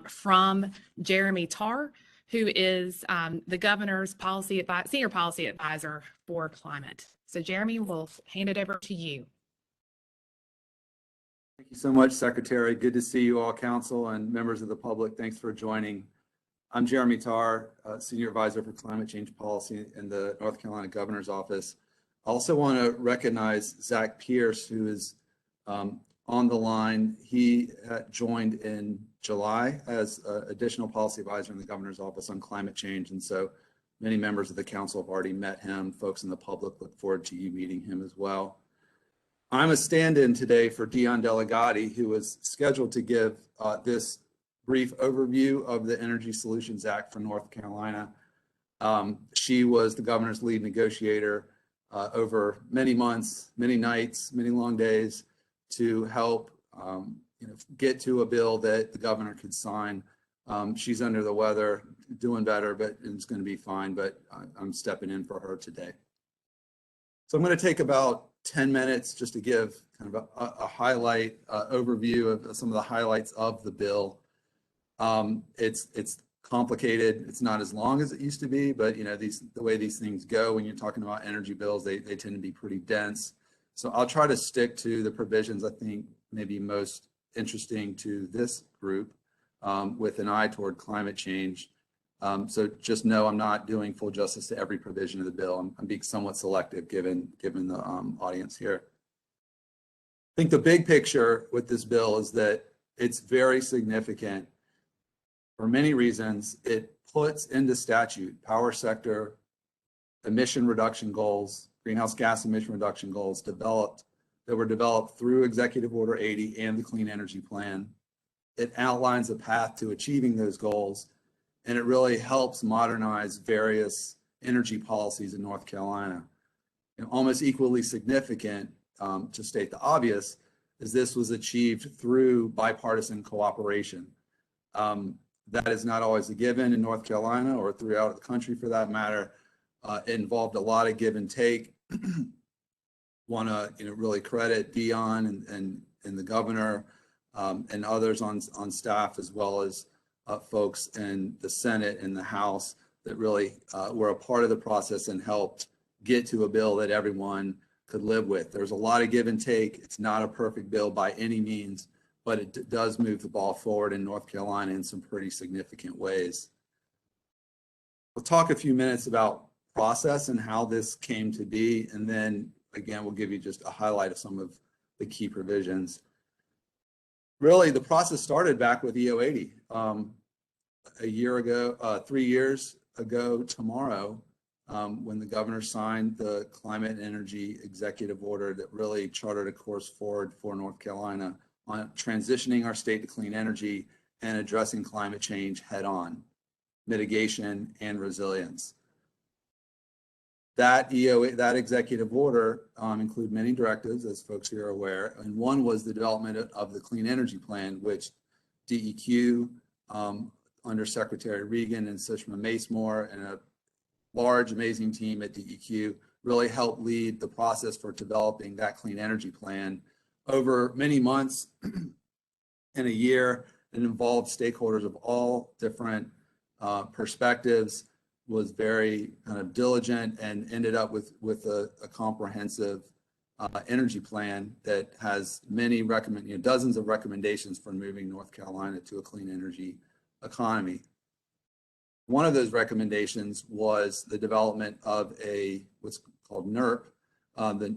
from Jeremy Tarr, who is the governor's senior policy advisor for climate. So Jeremy, we'll hand it over to you. Thank you so much, Secretary. Good to see you all, Council and members of the public. Thanks for joining. I'm Jeremy Tarr, Senior Advisor for Climate Change Policy in the North Carolina Governor's Office. I also want to recognize Zach Pierce, who is on the line. He joined in July as additional policy advisor in the Governor's Office on climate change. And so many members of the Council have already met him. Folks in the public look forward to you meeting him as well. I'm a stand-in today for Dion Delegati, who was scheduled to give this brief overview of the Energy Solutions Act for North Carolina. She was the governor's lead negotiator over many months, many nights, many long days to help get to a bill that the governor could sign. She's under the weather, doing better, but it's going to be fine, but I'm stepping in for her today. So I'm going to take about 10 minutes just to give kind of a highlight overview of some of the highlights of the bill. It's complicated. It's not as long as it used to be, but the way these things go when you're talking about energy bills, they tend to be pretty dense. So I'll try to stick to the provisions I think maybe most interesting to this group with an eye toward climate change. So just know I'm not doing full justice to every provision of the bill. I'm being somewhat selective given the audience here. I think the big picture with this bill is that it's very significant for many reasons. It puts into statute power sector emission reduction goals, greenhouse gas emission reduction goals that were developed through Executive Order 80 and the Clean Energy Plan. It outlines a path to achieving those goals, and it really helps modernize various energy policies in North Carolina. And almost equally significant, to state the obvious, is this was achieved through bipartisan cooperation. That is not always a given in North Carolina or throughout the country for that matter. It involved a lot of give and take. Want to really credit Dion and the governor and others on staff, as well as folks in the Senate and the House that really were a part of the process and helped get to a bill that everyone could live with. There's a lot of give and take. It's not a perfect bill by any means, but it does move the ball forward in North Carolina in some pretty significant ways. We'll talk a few minutes about process and how this came to be, and then again we'll give you just a highlight of some of the key provisions. Really, the process started back with EO 80 a year ago, 3 years ago tomorrow, when the governor signed the Climate and Energy Executive Order that really chartered a course forward for North Carolina on transitioning our state to clean energy and addressing climate change head-on, mitigation and resilience. That executive order included many directives, as folks here are aware, and one was the development of the Clean Energy Plan, which DEQ, under Secretary Regan and Sushma Macemore and a large, amazing team at DEQ, really helped lead the process for developing that Clean Energy Plan over many months and a year. It involved stakeholders of all different perspectives, was very kind of diligent, and ended up with a comprehensive energy plan that has many dozens of recommendations for moving North Carolina to a clean energy economy. One of those recommendations was the development of what's called NERP, the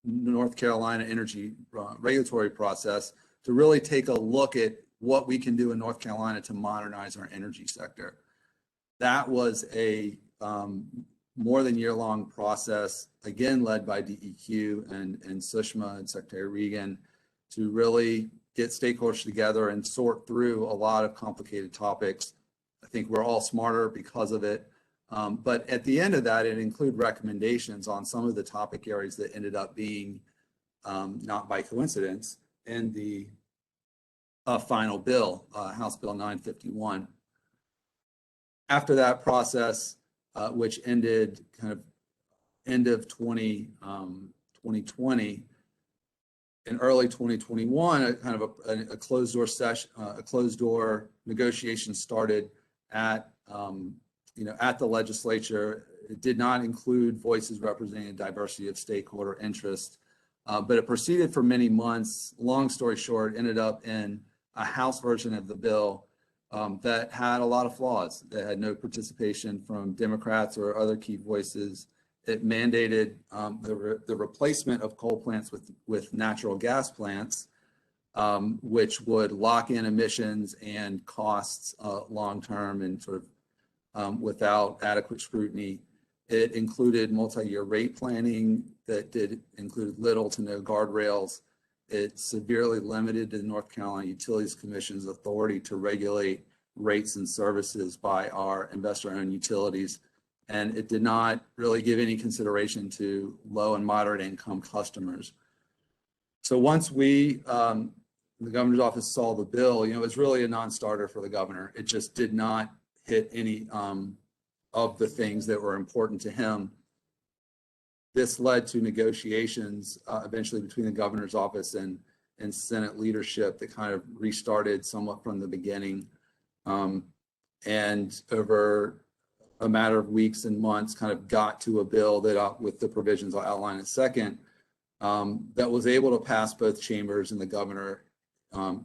North Carolina Energy Regulatory Process, to really take a look at what we can do in North Carolina to modernize our energy sector. That was a more than year-long process, again led by DEQ and Sushma and Secretary Regan, to really get stakeholders together and sort through a lot of complicated topics. I think we're all smarter because of it. But at the end of that, it included recommendations on some of the topic areas that ended up being, not by coincidence, in the final bill, House Bill 951. After that process, which ended kind of end of 2020, in early 2021, a kind of a closed door session, a closed door negotiation started at, at the legislature. It did not include voices representing a diversity of stakeholder interest, but it proceeded for many months. Long story short, ended up in a House version of the bill that had a lot of flaws, that had no participation from Democrats or other key voices. It mandated the replacement of coal plants with natural gas plants, which would lock in emissions and costs long-term and sort of without adequate scrutiny. It included multi-year rate planning that did include little to no guardrails. It severely limited the North Carolina Utilities Commission's authority to regulate rates and services by our investor-owned utilities. And it did not really give any consideration to low and moderate income customers. So once the governor's office saw the bill, it was really a non-starter for the governor. It just did not hit any of the things that were important to him. This led to negotiations eventually between the governor's office and Senate leadership that kind of restarted somewhat from the beginning. And over a matter of weeks and months kind of got to a bill that with the provisions I'll outline in a second, that was able to pass both chambers and the governor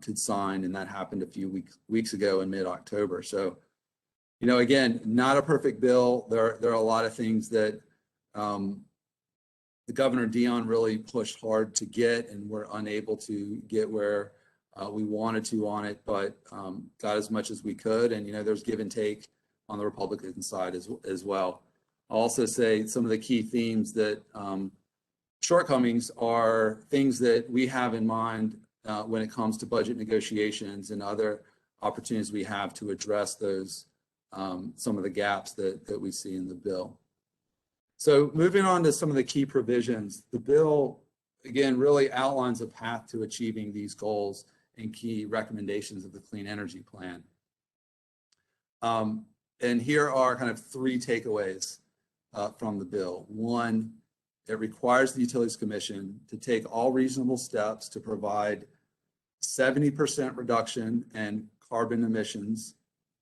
could sign, and that happened a few weeks ago in mid-October. So, again, not a perfect bill. There are a lot of things that the Governor Dion really pushed hard to get, and we're unable to get where we wanted to on it, but got as much as we could. And, there's give and take on the Republican side as well. I'll also say some of the key themes that shortcomings are things that we have in mind when it comes to budget negotiations and other opportunities we have to address those, some of the gaps that we see in the bill. So moving on to some of the key provisions, the bill, again, really outlines a path to achieving these goals and key recommendations of the Clean Energy Plan. And here are kind of three takeaways from the bill. One, it requires the Utilities Commission to take all reasonable steps to provide 70% reduction in carbon emissions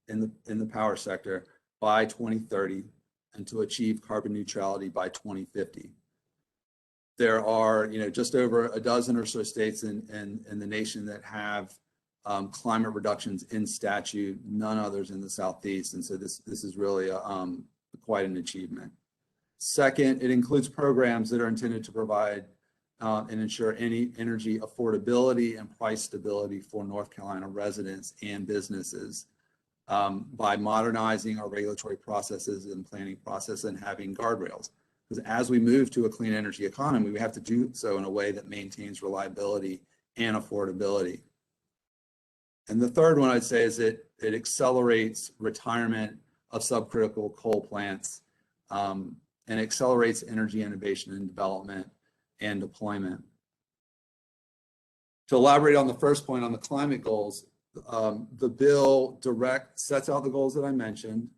in the power sector by 2030 and to achieve carbon neutrality by 2050. There are, just over a dozen or so states in the nation that have climate reductions in statute, none others in the Southeast. And so this is really quite an achievement. Second, it includes programs that are intended to provide and ensure any energy affordability and price stability for North Carolina residents and businesses by modernizing our regulatory processes and planning process and having guardrails. Because as we move to a clean energy economy, we have to do so in a way that maintains reliability and affordability. And the third one I'd say is that it accelerates retirement of subcritical coal plants and accelerates energy innovation and development and deployment. To elaborate on the first point on the climate goals, the bill sets out the goals that I mentioned,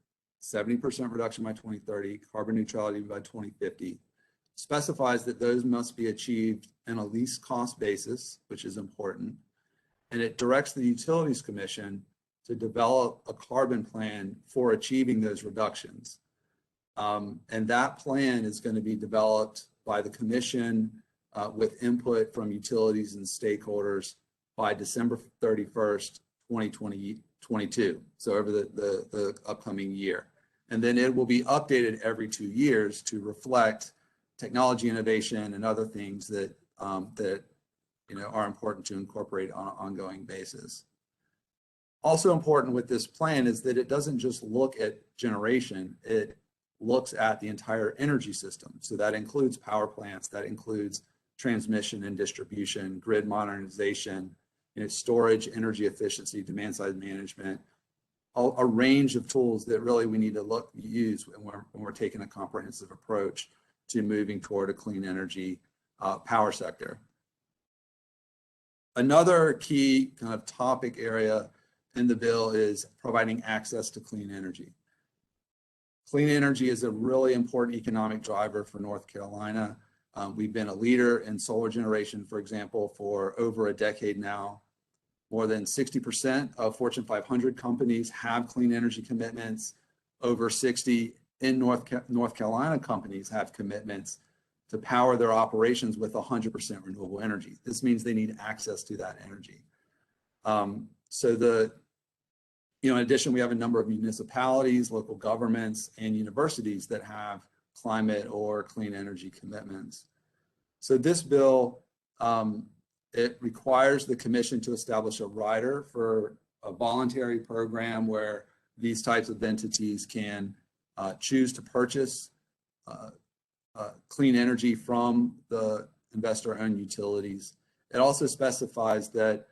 70% reduction by 2030, carbon neutrality by 2050, specifies that those must be achieved in a least cost basis, which is important. And it directs the Utilities Commission to develop a carbon plan for achieving those reductions. And that plan is going to be developed by the Commission with input from utilities and stakeholders by December 31st, 2022, so over the upcoming year. And then it will be updated every 2 years to reflect technology innovation and other things that are important to incorporate on an ongoing basis. Also important with this plan is that it doesn't just look at generation, it looks at the entire energy system. So that includes power plants, that includes transmission and distribution, grid modernization, storage, energy efficiency, demand side management, a range of tools that really we need to use when we're taking a comprehensive approach to moving toward a clean energy power sector. Another key kind of topic area in the bill is providing access to clean energy. Clean energy is a really important economic driver for North Carolina. We've been a leader in solar generation, for example, for over a decade now. More than 60% of Fortune 500 companies have clean energy commitments. Over 60 in North Carolina companies have commitments to power their operations with 100% renewable energy. This means they need access to that energy. In addition, we have a number of municipalities, local governments, and universities that have climate or clean energy commitments. So this bill, it requires the commission to establish a rider for a voluntary program where these types of entities can choose to purchase clean energy from the investor-owned utilities. It also specifies that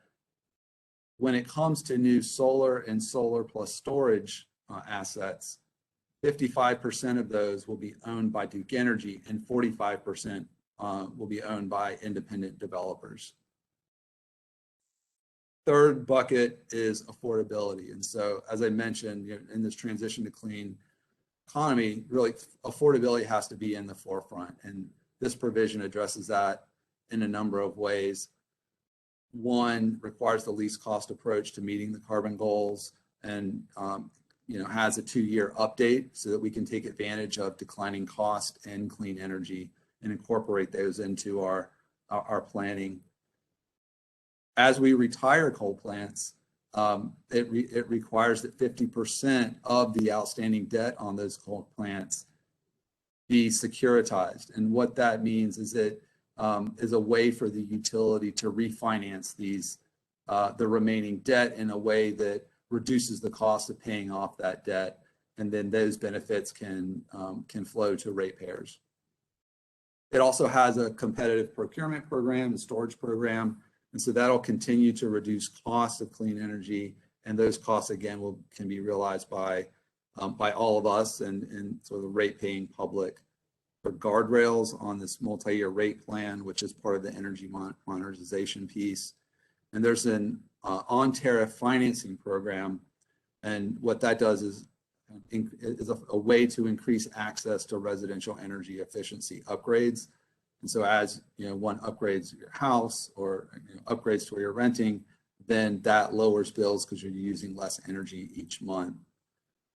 when it comes to new solar and solar plus storage assets, 55% of those will be owned by Duke Energy and 45% will be owned by independent developers. Third bucket is affordability. And so, as I mentioned, in this transition to clean economy, really affordability has to be in the forefront. And this provision addresses that in a number of ways. One, requires the least cost approach to meeting the carbon goals and has a 2-year update so that we can take advantage of declining cost and clean energy and incorporate those into our planning. As we retire coal plants, it requires that 50% of the outstanding debt on those coal plants be securitized. And what that means is it is a way for the utility to refinance the remaining debt in a way that reduces the cost of paying off that debt, and then those benefits can flow to ratepayers. It also has a competitive procurement program, a storage program, and so that'll continue to reduce costs of clean energy, and those costs again can be realized by all of us and sort of the rate-paying public. For guardrails on this multi-year rate plan, which is part of the energy monetization piece, and there's an on-tariff financing program, and what that does is a way to increase access to residential energy efficiency upgrades. And so as one upgrades your house or upgrades to where you're renting, then that lowers bills because you're using less energy each month.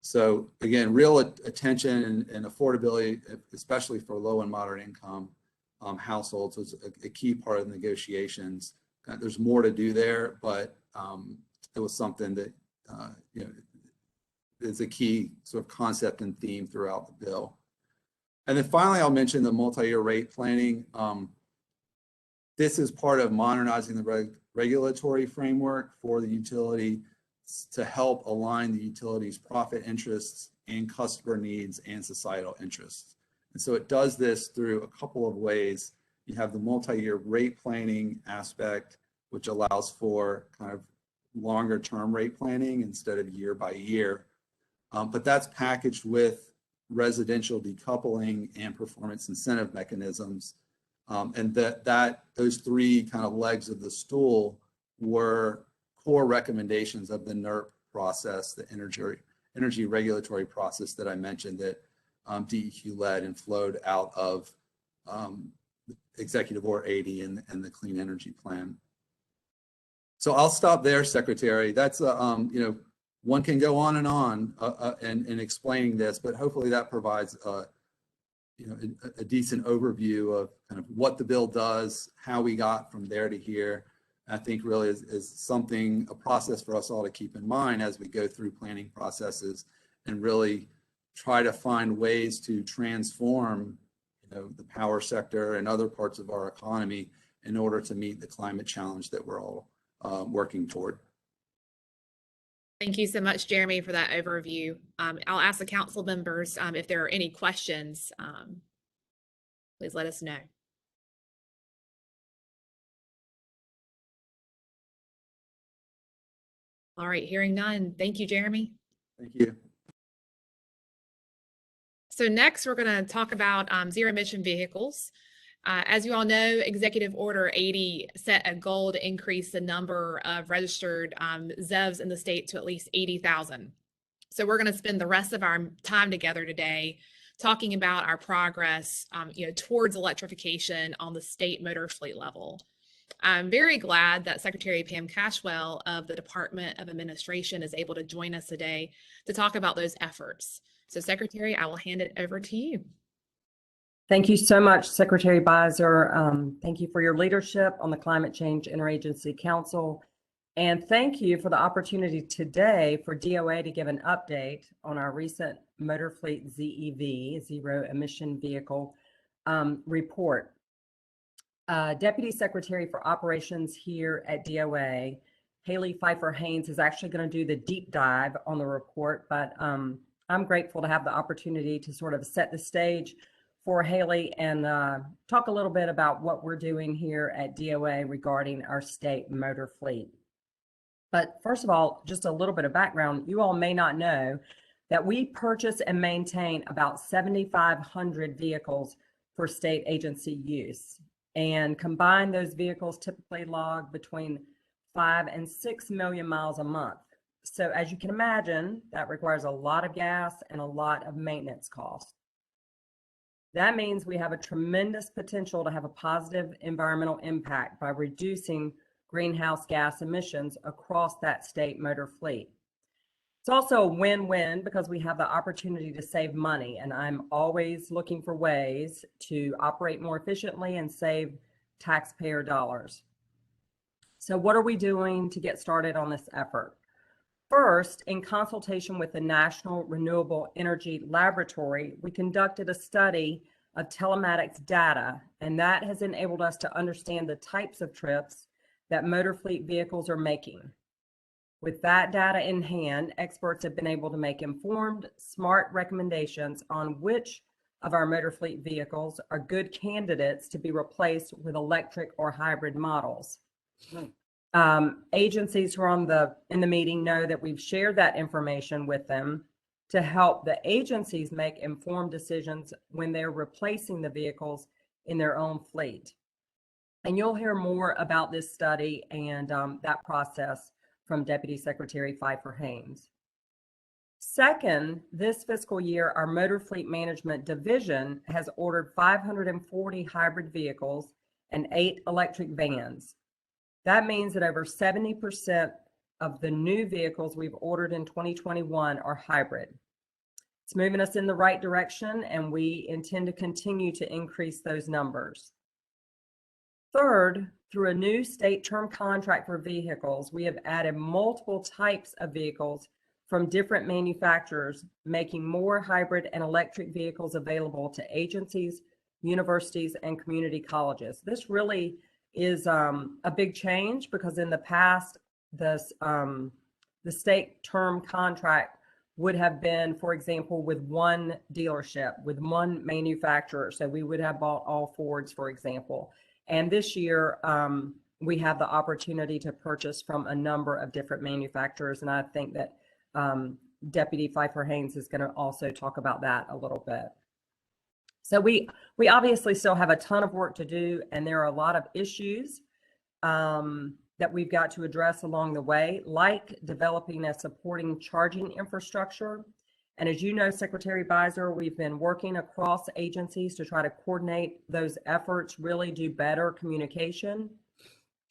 So again, real attention and affordability, especially for low and moderate income households, was a key part of the negotiations. There's more to do there, but it was something that is a key sort of concept and theme throughout the bill. And then finally, I'll mention the multi-year rate planning. This is part of modernizing the regulatory framework for the utility to help align the utility's profit interests and customer needs and societal interests. And so it does this through a couple of ways. You have the multi-year rate planning aspect, which allows for kind of longer term rate planning instead of year by year. But that's packaged with residential decoupling and performance incentive mechanisms. And those three kind of legs of the stool were core recommendations of the NERP process, the energy regulatory process that I mentioned that DEQ led and flowed out of Executive Order 80 and the Clean Energy Plan. So I'll stop there, Secretary. That's one can go on in explaining this, but hopefully that provides a decent overview of kind of what the bill does, how we got from there to here. I think really is a process for us all to keep in mind as we go through planning processes and really try to find ways to transform the power sector and other parts of our economy in order to meet the climate challenge that we're all working toward. Thank you so much, Jeremy, for that overview. I'll ask the council members if there are any questions. Please let us know. All right, hearing none. Thank you, Jeremy. Thank you. So next, we're going to talk about zero emission vehicles. As you all know, Executive Order 80 set a goal to increase the number of registered ZEVs in the state to at least 80,000. So we're going to spend the rest of our time together today talking about our progress, towards electrification on the state motor fleet level. I'm very glad that Secretary Pam Cashwell of the Department of Administration is able to join us today to talk about those efforts. So, Secretary, I will hand it over to you. Thank you so much, Secretary Beiser. Thank you for your leadership on the Climate Change Interagency Council. And thank you for the opportunity today for DOA to give an update on our recent Motor Fleet ZEV, Zero Emission Vehicle, report. Deputy Secretary for Operations here at DOA, Haley Pfeiffer Haynes, is actually going to do the deep dive on the report, but I'm grateful to have the opportunity to sort of set the stage for Haley and talk a little bit about what we're doing here at DOA regarding our state motor fleet. But first of all, just a little bit of background. You all may not know that we purchase and maintain about 7,500 vehicles for state agency use. And combined, those vehicles typically log between 5 and 6 million miles a month. So as you can imagine, that requires a lot of gas and a lot of maintenance costs. That means we have a tremendous potential to have a positive environmental impact by reducing greenhouse gas emissions across that state motor fleet. It's also a win-win because we have the opportunity to save money, and I'm always looking for ways to operate more efficiently and save taxpayer dollars. So what are we doing to get started on this effort? First, in consultation with the National Renewable Energy Laboratory, we conducted a study of telematics data, and that has enabled us to understand the types of trips that motor fleet vehicles are making. With that data in hand, experts have been able to make informed, smart recommendations on which of our motor fleet vehicles are good candidates to be replaced with electric or hybrid models. Agencies who are in the meeting know that we've shared that information with them to help the agencies make informed decisions when they're replacing the vehicles in their own fleet. And you'll hear more about this study and that process from Deputy Secretary Pfeiffer Haynes. Second, this fiscal year, our Motor Fleet Management Division has ordered 540 hybrid vehicles and 8 electric vans. That means that over 70% of the new vehicles we've ordered in 2021 are hybrid. It's moving us in the right direction, and we intend to continue to increase those numbers. Third, through a new state term contract for vehicles, we have added multiple types of vehicles from different manufacturers, making more hybrid and electric vehicles available to agencies, universities, and community colleges. This really is a big change because in the past, the state term contract would have been, for example, with one dealership, with one manufacturer. So we would have bought all Fords, for example. And this year, we have the opportunity to purchase from a number of different manufacturers. And I think that Deputy Pfeiffer Haynes is going to also talk about that a little bit. So we obviously still have a ton of work to do, and there are a lot of issues that we've got to address along the way, like developing a supporting charging infrastructure. And as you know, Secretary Beiser, we've been working across agencies to try to coordinate those efforts, really do better communication.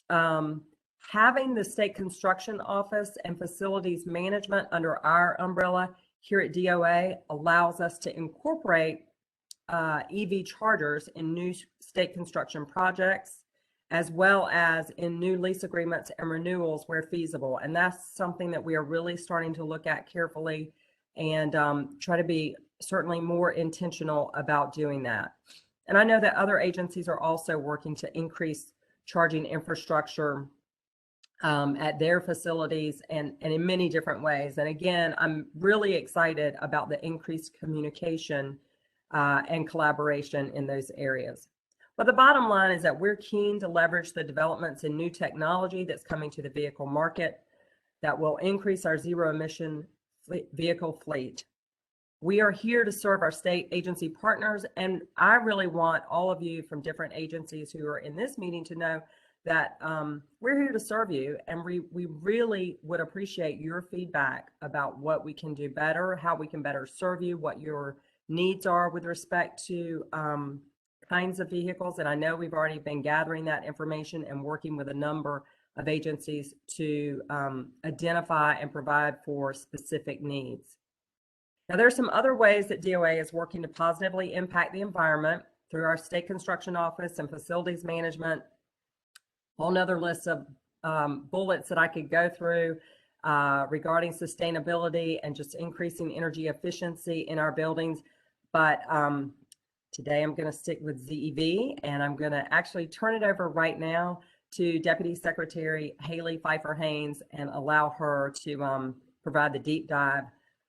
Having the State Construction Office and Facilities Management under our umbrella here at DOA allows us to incorporate EV chargers in new state construction projects, as well as in new lease agreements and renewals where feasible. And that's something that we are really starting to look at carefully and try to be certainly more intentional about doing that. And I know that other agencies are also working to increase charging infrastructure at their facilities and in many different ways. And again, I'm really excited about the increased communication and collaboration in those areas. But the bottom line is that we're keen to leverage the developments in new technology that's coming to the vehicle market that will increase our zero emission vehicle fleet. We are here to serve our state agency partners, and I really want all of you from different agencies who are in this meeting to know that we're here to serve you, and we really would appreciate your feedback about what we can do better, how we can better serve you, what your needs are with respect to kinds of vehicles. And I know we've already been gathering that information and working with a number of agencies to identify and provide for specific needs. Now, there are some other ways that DOA is working to positively impact the environment through our state construction office and facilities management. Whole nother list of bullets that I could go through regarding sustainability and just increasing energy efficiency in our buildings. But today I'm going to stick with ZEV, and I'm going to actually turn it over right now to Deputy Secretary Haley Pfeiffer Haynes and allow her to provide the deep dive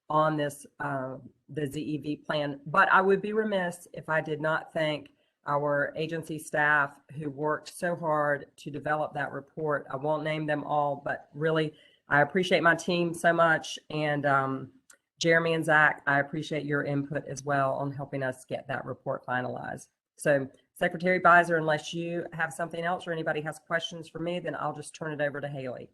on this, the ZEV plan. But I would be remiss if I did not thank our agency staff who worked so hard to develop that report. I won't name them all, but really, I appreciate my team so much. And Jeremy and Zach, I appreciate your input as well on helping us get that report finalized. So Secretary Beiser, unless you have something else or anybody has questions for me, then I'll just turn it over to Haley.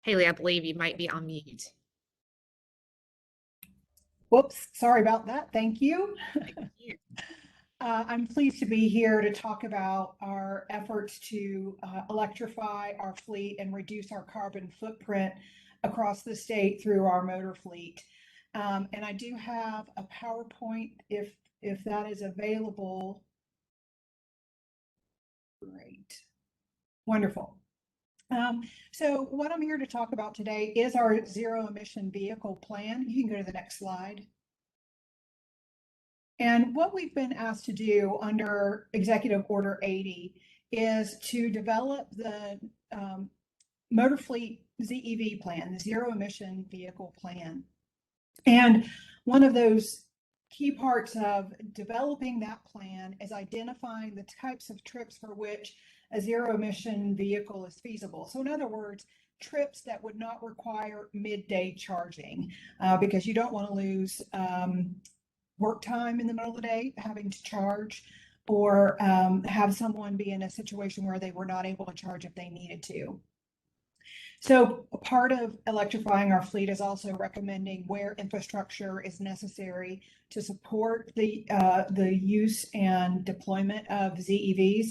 Haley, I believe you might be on mute. Whoops, sorry about that. Thank you. Thank you. I'm pleased to be here to talk about our efforts to electrify our fleet and reduce our carbon footprint across the state through our motor fleet. And I do have a PowerPoint if that is available. Great. Wonderful. So what I'm here to talk about today is our zero emission vehicle plan. You can go to the next slide. And what we've been asked to do under Executive Order 80 is to develop the motor fleet ZEV plan, the zero emission vehicle plan. And one of those key parts of developing that plan is identifying the types of trips for which a zero emission vehicle is feasible. So in other words, trips that would not require midday charging because you don't want to lose work time in the middle of the day having to charge, or have someone be in a situation where they were not able to charge if they needed to. So a part of electrifying our fleet is also recommending where infrastructure is necessary to support the use and deployment of ZEVs,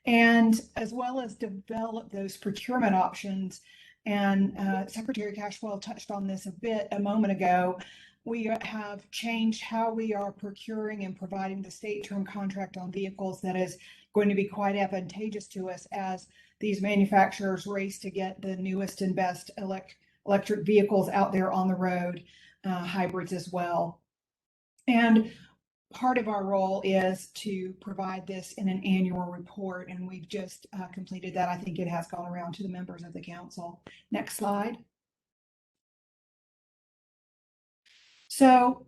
and as well as develop those procurement options. And Secretary Cashwell touched on this a bit a moment ago. We have changed how we are procuring and providing the state term contract on vehicles that is going to be quite advantageous to us as these manufacturers race to get the newest and best electric vehicles out there on the road, hybrids as well. And part of our role is to provide this in an annual report, and we've just completed that. I think it has gone around to the members of the council. Next slide. So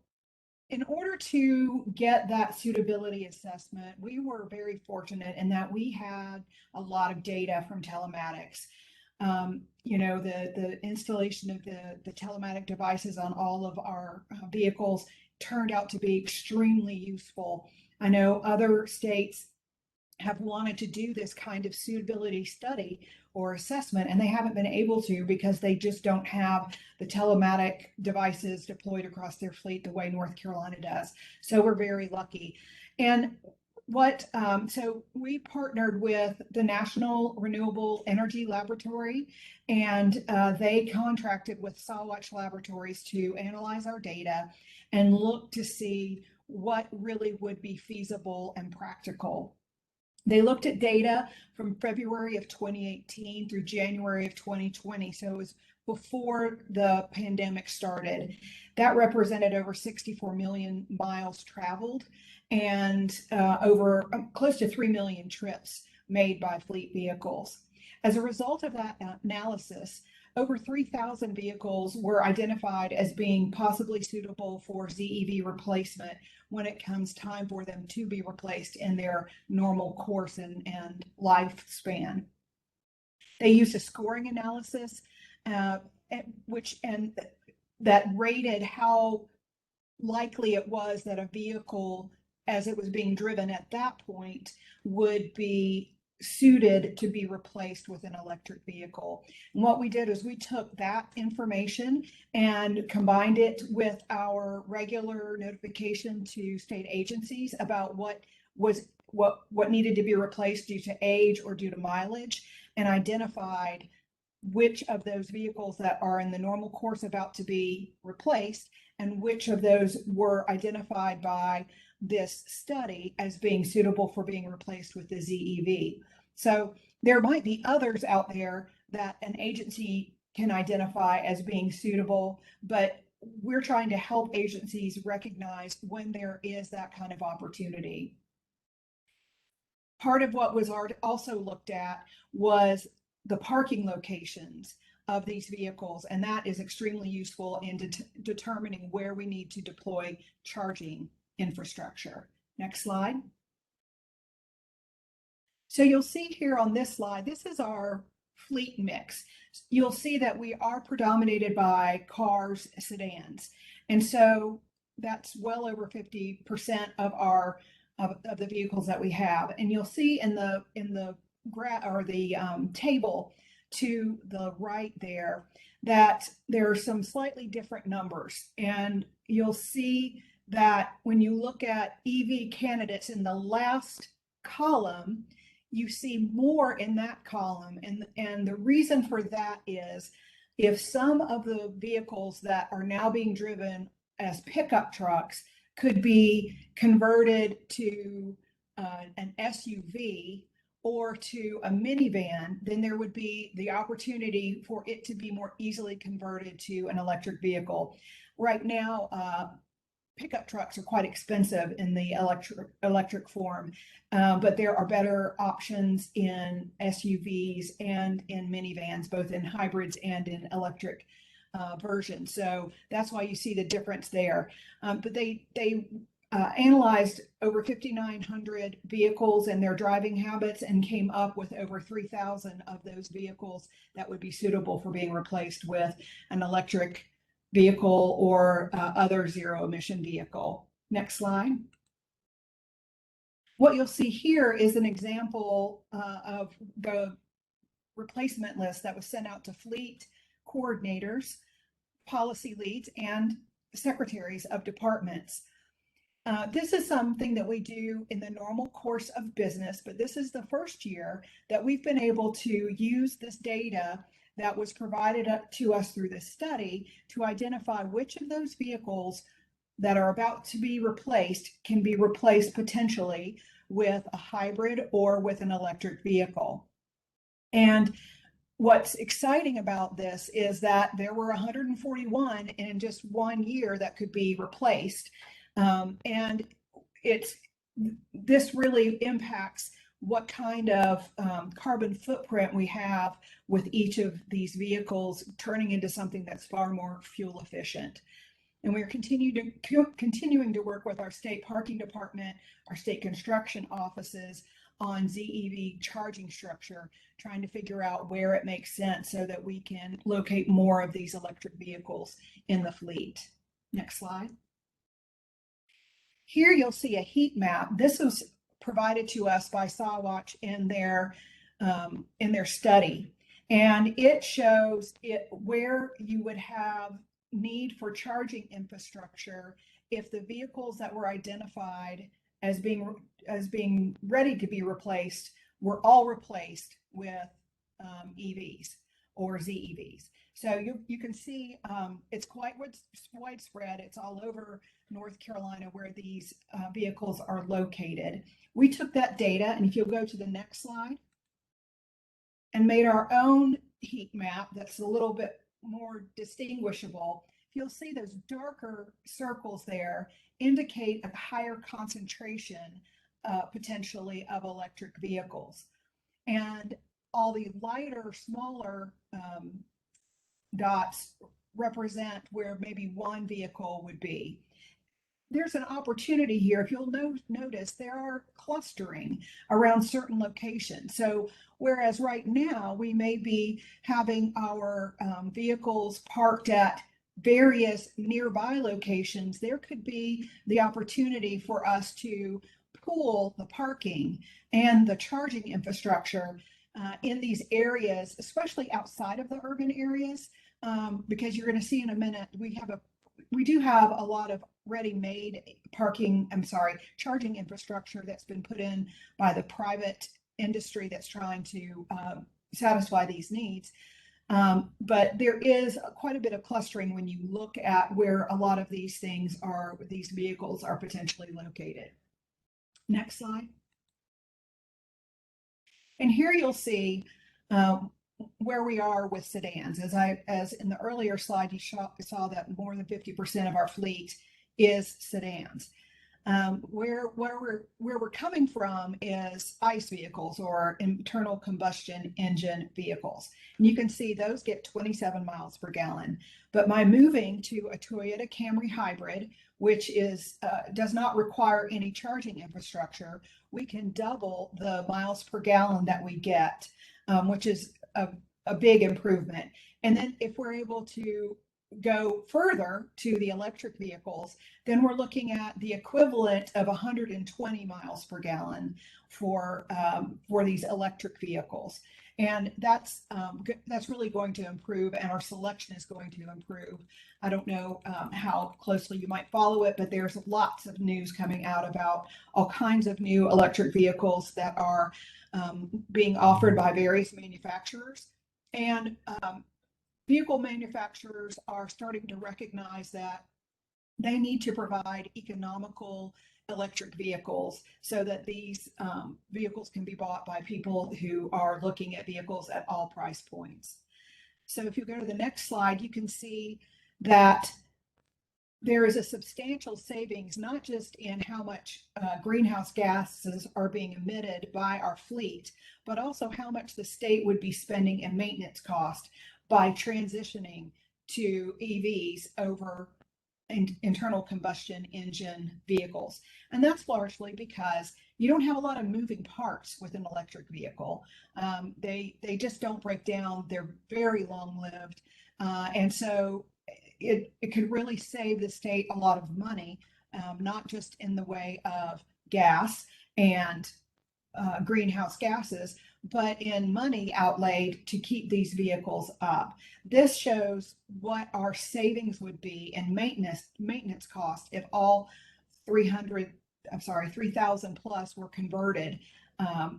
in order to get that suitability assessment, we were very fortunate in that we had a lot of data from telematics. You know, the installation of the telematic devices on all of our vehicles turned out to be extremely useful. I know other states have wanted to do this kind of suitability study or assessment, and they haven't been able to because they just don't have the telematic devices deployed across their fleet the way North Carolina does. So we're very lucky. And so we partnered with the National Renewable Energy Laboratory, and they contracted with Sawatch Laboratories to analyze our data and look to see what really would be feasible and practical. They looked at data from February of 2018 through January of 2020. So it was before the pandemic started. That represented over 64 million miles traveled and over close to 3 million trips made by fleet vehicles. As a result of that analysis, over 3,000 vehicles were identified as being possibly suitable for ZEV replacement when it comes time for them to be replaced in their normal course and lifespan. They used a scoring analysis that rated how likely it was that a vehicle, as it was being driven at that point, would be suited to be replaced with an electric vehicle. And what we did is we took that information and combined it with our regular notification to state agencies about what needed to be replaced due to age or due to mileage, and identified which of those vehicles that are in the normal course about to be replaced and which of those were identified by this study as being suitable for being replaced with the ZEV. So there might be others out there that an agency can identify as being suitable, but we're trying to help agencies recognize when there is that kind of opportunity. Part of what was also looked at was the parking locations of these vehicles, and that is extremely useful in determining where we need to deploy charging infrastructure. Next slide. So you'll see here on this slide, this is our fleet mix. You'll see that we are predominated by cars, sedans. And so that's well over 50% of our of the vehicles that we have. And you'll see in the table to the right there that there are some slightly different numbers. And you'll see that when you look at EV candidates in the last column, you see more in that column. And the reason for that is if some of the vehicles that are now being driven as pickup trucks could be converted to an SUV or to a minivan, then there would be the opportunity for it to be more easily converted to an electric vehicle. Right now, pickup trucks are quite expensive in the electric form, but there are better options in SUVs and in minivans, both in hybrids and in electric versions. So that's why you see the difference there. But they analyzed over 5,900 vehicles and their driving habits and came up with over 3,000 of those vehicles that would be suitable for being replaced with an electric vehicle or other zero emission vehicle. Next slide. What you'll see here is an example of the replacement list that was sent out to fleet coordinators, policy leads, and secretaries of departments. This is something that we do in the normal course of business, but this is the first year that we've been able to use this data that was provided to us through this study to identify which of those vehicles that are about to be replaced can be replaced potentially with a hybrid or with an electric vehicle. And what's exciting about this is that there were 141 in just 1 year that could be replaced. And this really impacts what kind of carbon footprint we have with each of these vehicles turning into something that's far more fuel efficient. And we're continuing to work with our state parking department, our state construction offices on ZEV charging structure, trying to figure out where it makes sense so that we can locate more of these electric vehicles in the fleet. Next slide. Here you'll see a heat map. This was provided to us by Sawatch in their study, and it shows where you would have need for charging infrastructure if the vehicles that were identified as being ready to be replaced were all replaced with EVs or ZEVs. So you can see it's quite widespread. It's all over North Carolina where these vehicles are located. We took that data, and if you'll go to the next slide, and made our own heat map that's a little bit more distinguishable. You'll see those darker circles there indicate a higher concentration potentially of electric vehicles. And all the lighter, smaller dots represent where maybe one vehicle would be. There's an opportunity here. If you'll notice, there are clustering around certain locations. So whereas right now we may be having our vehicles parked at various nearby locations, there could be the opportunity for us to pool the parking and the charging infrastructure in these areas, especially outside of the urban areas, because you're going to see in a minute, we do have a lot of ready-made charging infrastructure that's been put in by the private industry that's trying to satisfy these needs. But there is quite a bit of clustering when you look at where a lot of these vehicles are potentially located. Next slide. And here you'll see where we are with sedans. As in the earlier slide, you saw that more than 50% of our fleet is sedans. Where we're coming from is ICE vehicles, or internal combustion engine vehicles. And you can see those get 27 miles per gallon. But by moving to a Toyota Camry hybrid, which does not require any charging infrastructure, we can double the miles per gallon that we get, which is a big improvement. And then if we're able to go further to the electric vehicles, then we're looking at the equivalent of 120 miles per gallon for these electric vehicles. And that's really going to improve, and our selection is going to improve. I don't know how closely you might follow it, but there's lots of news coming out about all kinds of new electric vehicles that are being offered by various manufacturers. And vehicle manufacturers are starting to recognize that they need to provide economical electric vehicles so that these vehicles can be bought by people who are looking at vehicles at all price points. So if you go to the next slide, you can see that there is a substantial savings, not just in how much greenhouse gases are being emitted by our fleet, but also how much the state would be spending in maintenance cost by transitioning to EVs over internal combustion engine vehicles. And that's largely because you don't have a lot of moving parts with an electric vehicle. They just don't break down. They're very long-lived. And so it could really save the state a lot of money, not just in the way of gas and greenhouse gases, but in money outlaid to keep these vehicles up. This shows what our savings would be in maintenance costs if all 3,000 plus were converted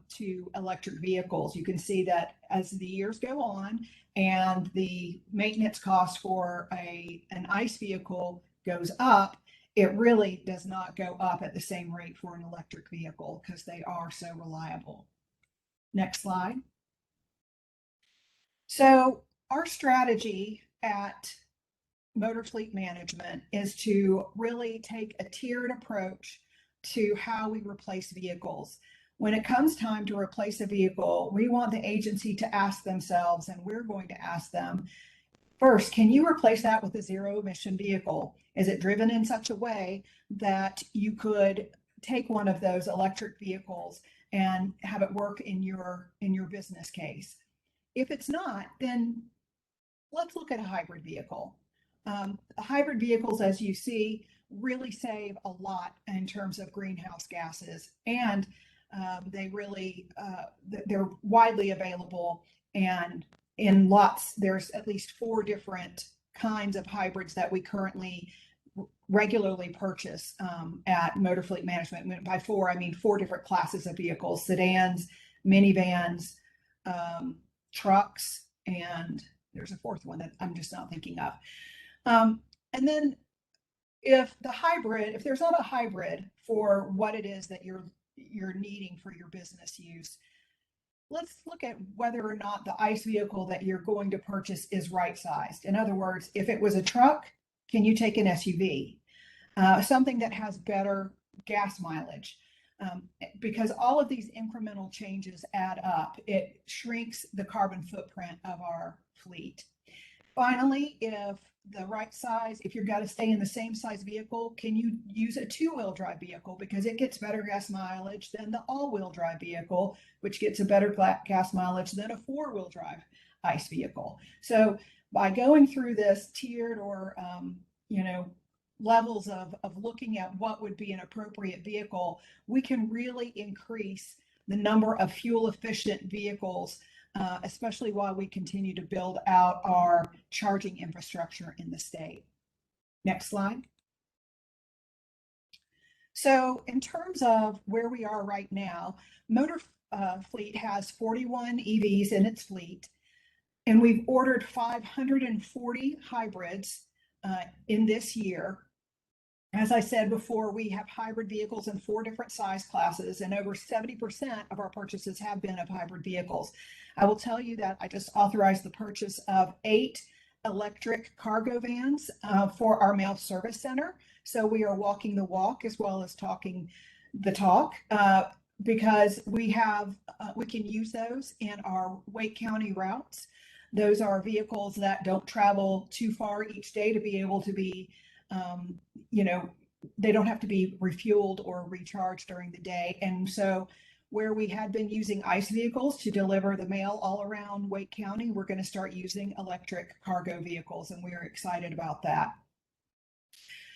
to electric vehicles. You can see that as the years go on and the maintenance cost for an ICE vehicle goes up, it really does not go up at the same rate for an electric vehicle because they are so reliable. Next slide. So our strategy at Motor Fleet Management is to really take a tiered approach to how we replace vehicles. When it comes time to replace a vehicle, we want the agency to ask themselves, and we're going to ask them, first, can you replace that with a zero emission vehicle? Is it driven in such a way that you could take one of those electric vehicles and have it work in your business case? If it's not, then let's look at a hybrid vehicle. Hybrid vehicles, as you see, really save a lot in terms of greenhouse gases, and they're widely available, and in lots, there's at least 4 different kinds of hybrids that we currently regularly purchase at Motor Fleet Management. By 4, I mean 4 different classes of vehicles: sedans, minivans, trucks, and there's a 4th one that I'm just not thinking of. And then if there's not a hybrid for what it is that you're needing for your business use, let's look at whether or not the ICE vehicle that you're going to purchase is right-sized. In other words, if it was a truck, can you take an SUV? Something that has better gas mileage. Because all of these incremental changes add up. It shrinks the carbon footprint of our fleet. Finally, if you've got to stay in the same size vehicle, can you use a 2-wheel drive vehicle because it gets better gas mileage than the all-wheel drive vehicle, which gets a better gas mileage than a 4-wheel drive ICE vehicle. So by going through this tiered or levels of looking at what would be an appropriate vehicle, we can really increase the number of fuel efficient vehicles, especially while we continue to build out our charging infrastructure in the state. Next slide. So in terms of where we are right now, Motor Fleet has 41 EVs in its fleet, and we've ordered 540 hybrids in this year. As I said before, we have hybrid vehicles in 4 different size classes, and over 70% of our purchases have been of hybrid vehicles. I will tell you that I just authorized the purchase of 8 electric cargo vans for our mail service center. So we are walking the walk as well as talking the talk, because we can use those in our Wake County routes. Those are vehicles that don't travel too far each day to be able to be, they don't have to be refueled or recharged during the day. And so where we had been using ICE vehicles to deliver the mail all around Wake County, we're going to start using electric cargo vehicles, and we are excited about that.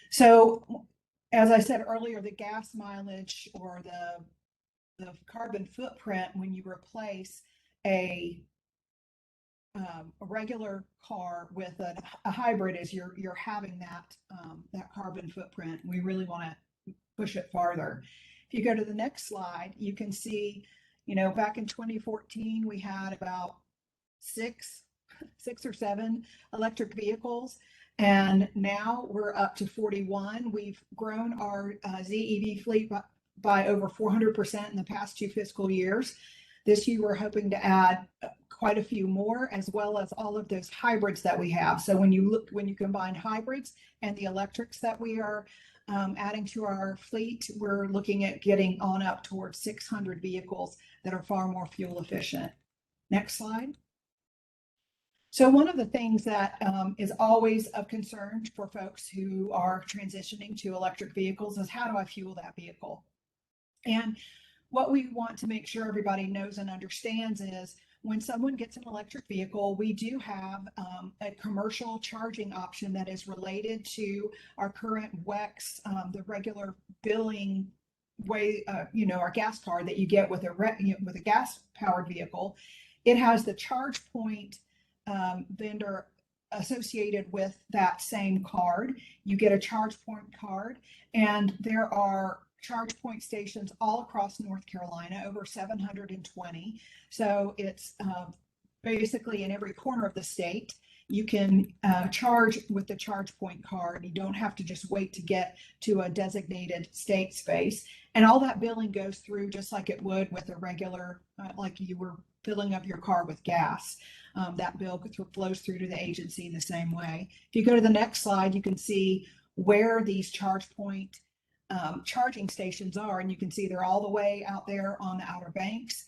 So as I said earlier, the gas mileage or the carbon footprint when you replace a regular car with a hybrid is you're having that carbon footprint. We really want to push it farther. If you go to the next slide, you can see, back in 2014, we had about six or 7 electric vehicles, and now we're up to 41. We've grown our ZEV fleet by over 400% in the past 2 fiscal years. This year, we're hoping to add quite a few more, as well as all of those hybrids that we have. So when you combine hybrids and the electrics that we are adding to our fleet, we're looking at getting on up towards 600 vehicles that are far more fuel efficient. Next slide. So one of the things that is always of concern for folks who are transitioning to electric vehicles is, how do I fuel that vehicle? And what we want to make sure everybody knows and understands is, when someone gets an electric vehicle, we do have a commercial charging option that is related to our current WEX, the regular billing way, our gas card that you get with a gas powered vehicle. It has the charge point vendor associated with that same card. You get a charge point card, and there are charge point stations all across North Carolina, over 720. So it's basically in every corner of the state. You can charge with the charge point card. You don't have to just wait to get to a designated state space. And all that billing goes through just like it would with a regular, like you were filling up your car with gas. That bill flows through to the agency in the same way. If you go to the next slide, you can see where these charge point charging stations are, and you can see they're all the way out there on the Outer Banks.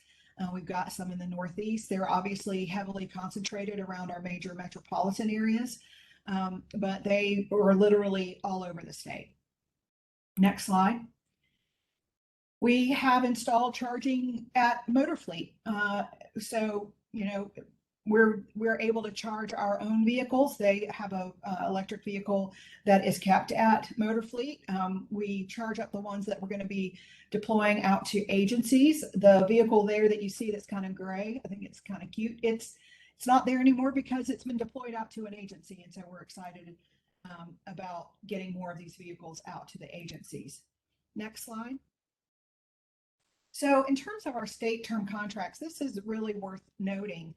We've got some in the Northeast. They're obviously heavily concentrated around our major metropolitan areas, but they are literally all over the state. Next slide. We have installed charging at Motor Fleet. So, we're able to charge our own vehicles. They have a electric vehicle that is kept at Motor Fleet. We charge up the ones that we're going to be deploying out to agencies. The vehicle there that you see that's kind of gray, I think it's kind of cute. It's not there anymore because it's been deployed out to an agency, and so we're excited about getting more of these vehicles out to the agencies. Next slide. So in terms of our state term contracts, this is really worth noting.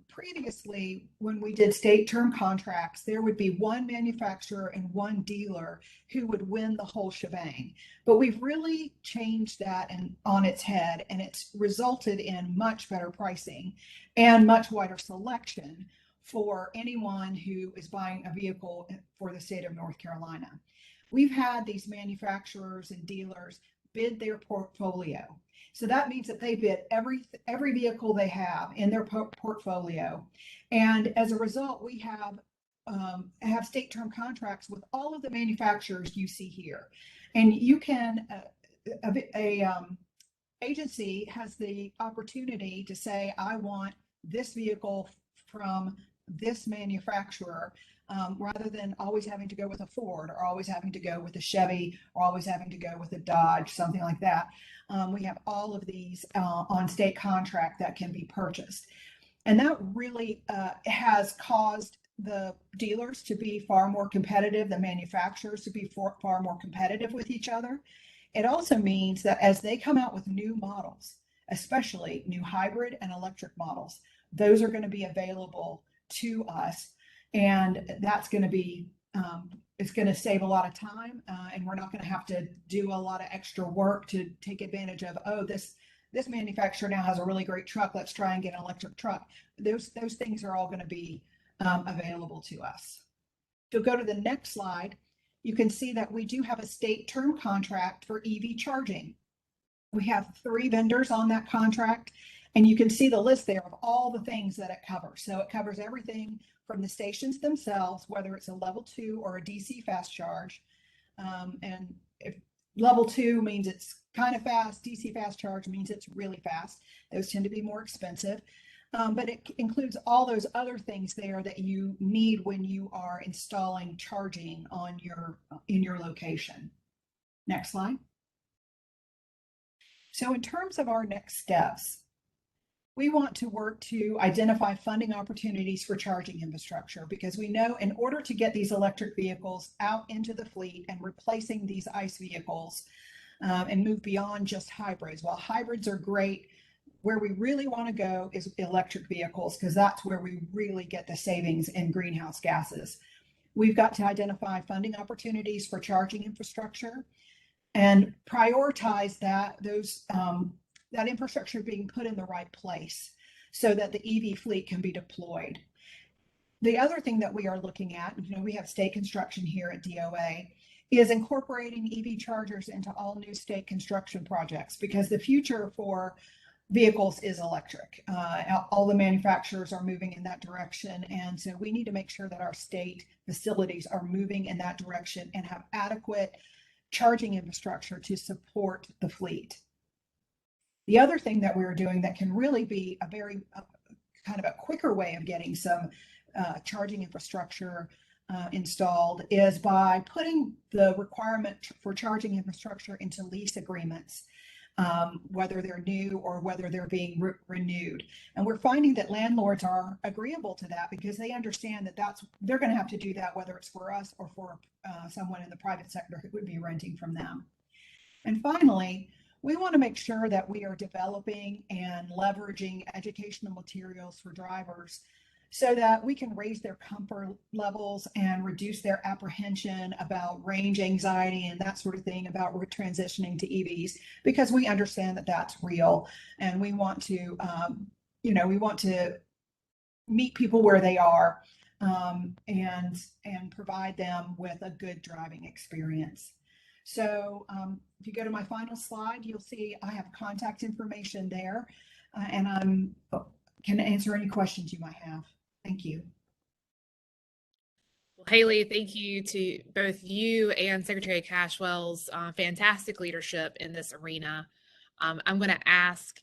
Previously, when we did state term contracts, there would be one manufacturer and one dealer who would win the whole shebang. But we've really changed that on its head, and it's resulted in much better pricing and much wider selection for anyone who is buying a vehicle for the state of North Carolina. We've had these manufacturers and dealers bid their portfolio. So that means that they bid every vehicle they have in their portfolio. And as a result, we have state term contracts with all of the manufacturers you see here. And you can, agency has the opportunity to say, I want this vehicle from this manufacturer, rather than always having to go with a Ford or always having to go with a Chevy or always having to go with a Dodge, something like that. We have all of these on state contract that can be purchased. And that really has caused the dealers to be far more competitive, the manufacturers to be far more competitive with each other. It also means that as they come out with new models, especially new hybrid and electric models, those are going to be available to us. And that's going to be, it's going to save a lot of time, and we're not going to have to do a lot of extra work to take advantage of, oh, this manufacturer now has a really great truck. Let's try and get an electric truck. Those things are all going to be available to us. If you'll go to the next slide, you can see that we do have a state term contract for EV charging. We have 3 vendors on that contract, and you can see the list there of all the things that it covers. So it covers everything from the stations themselves, whether it's a level 2 or a DC fast charge. And if level 2 means it's kind of fast, DC fast charge means it's really fast. Those tend to be more expensive. But it includes all those other things there that you need when you are installing charging on in your location. Next slide. So in terms of our next steps, we want to work to identify funding opportunities for charging infrastructure, because we know in order to get these electric vehicles out into the fleet and replacing these ICE vehicles and move beyond just hybrids. While hybrids are great, where we really want to go is electric vehicles, because that's where we really get the savings in greenhouse gases. We've got to identify funding opportunities for charging infrastructure and prioritize that infrastructure being put in the right place so that the EV fleet can be deployed. The other thing that we are looking at, we have state construction here at DOA, is incorporating EV chargers into all new state construction projects, because the future for vehicles is electric. All the manufacturers are moving in that direction. And so we need to make sure that our state facilities are moving in that direction and have adequate charging infrastructure to support the fleet. The other thing that we're doing that can really be a very kind of a quicker way of getting some charging infrastructure installed is by putting the requirement for charging infrastructure into lease agreements. Whether they're new or whether they're being renewed. And we're finding that landlords are agreeable to that, because they understand that they're going to have to do that, whether it's for us or for someone in the private sector who would be renting from them. And finally, we want to make sure that we are developing and leveraging educational materials for drivers so that we can raise their comfort levels and reduce their apprehension about range anxiety and that sort of thing about transitioning to EVs, because we understand that that's real, and we want to, we want to meet people where they are and provide them with a good driving experience. So if you go to my final slide, you'll see I have contact information there, and I'm can answer any questions you might have. Thank you. Well, Haley, thank you to both you and Secretary Cashwell's fantastic leadership in this arena. I'm going to ask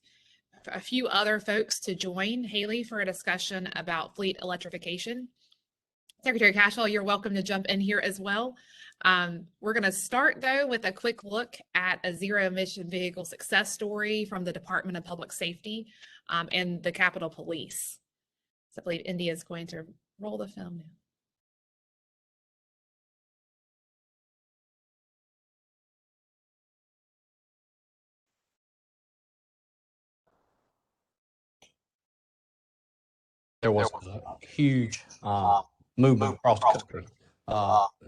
a few other folks to join Haley for a discussion about fleet electrification. Secretary Cashwell, you're welcome to jump in here as well. We're going to start, though, with a quick look at a zero-emission vehicle success story from the Department of Public Safety and the Capitol Police. So I believe India is going to roll the film now. There was a huge movement across the country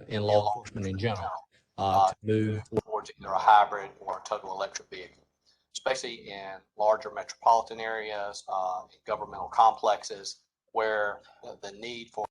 in law enforcement in general to move towards either a hybrid or a total electric vehicle, especially in larger metropolitan areas, governmental complexes, where the need for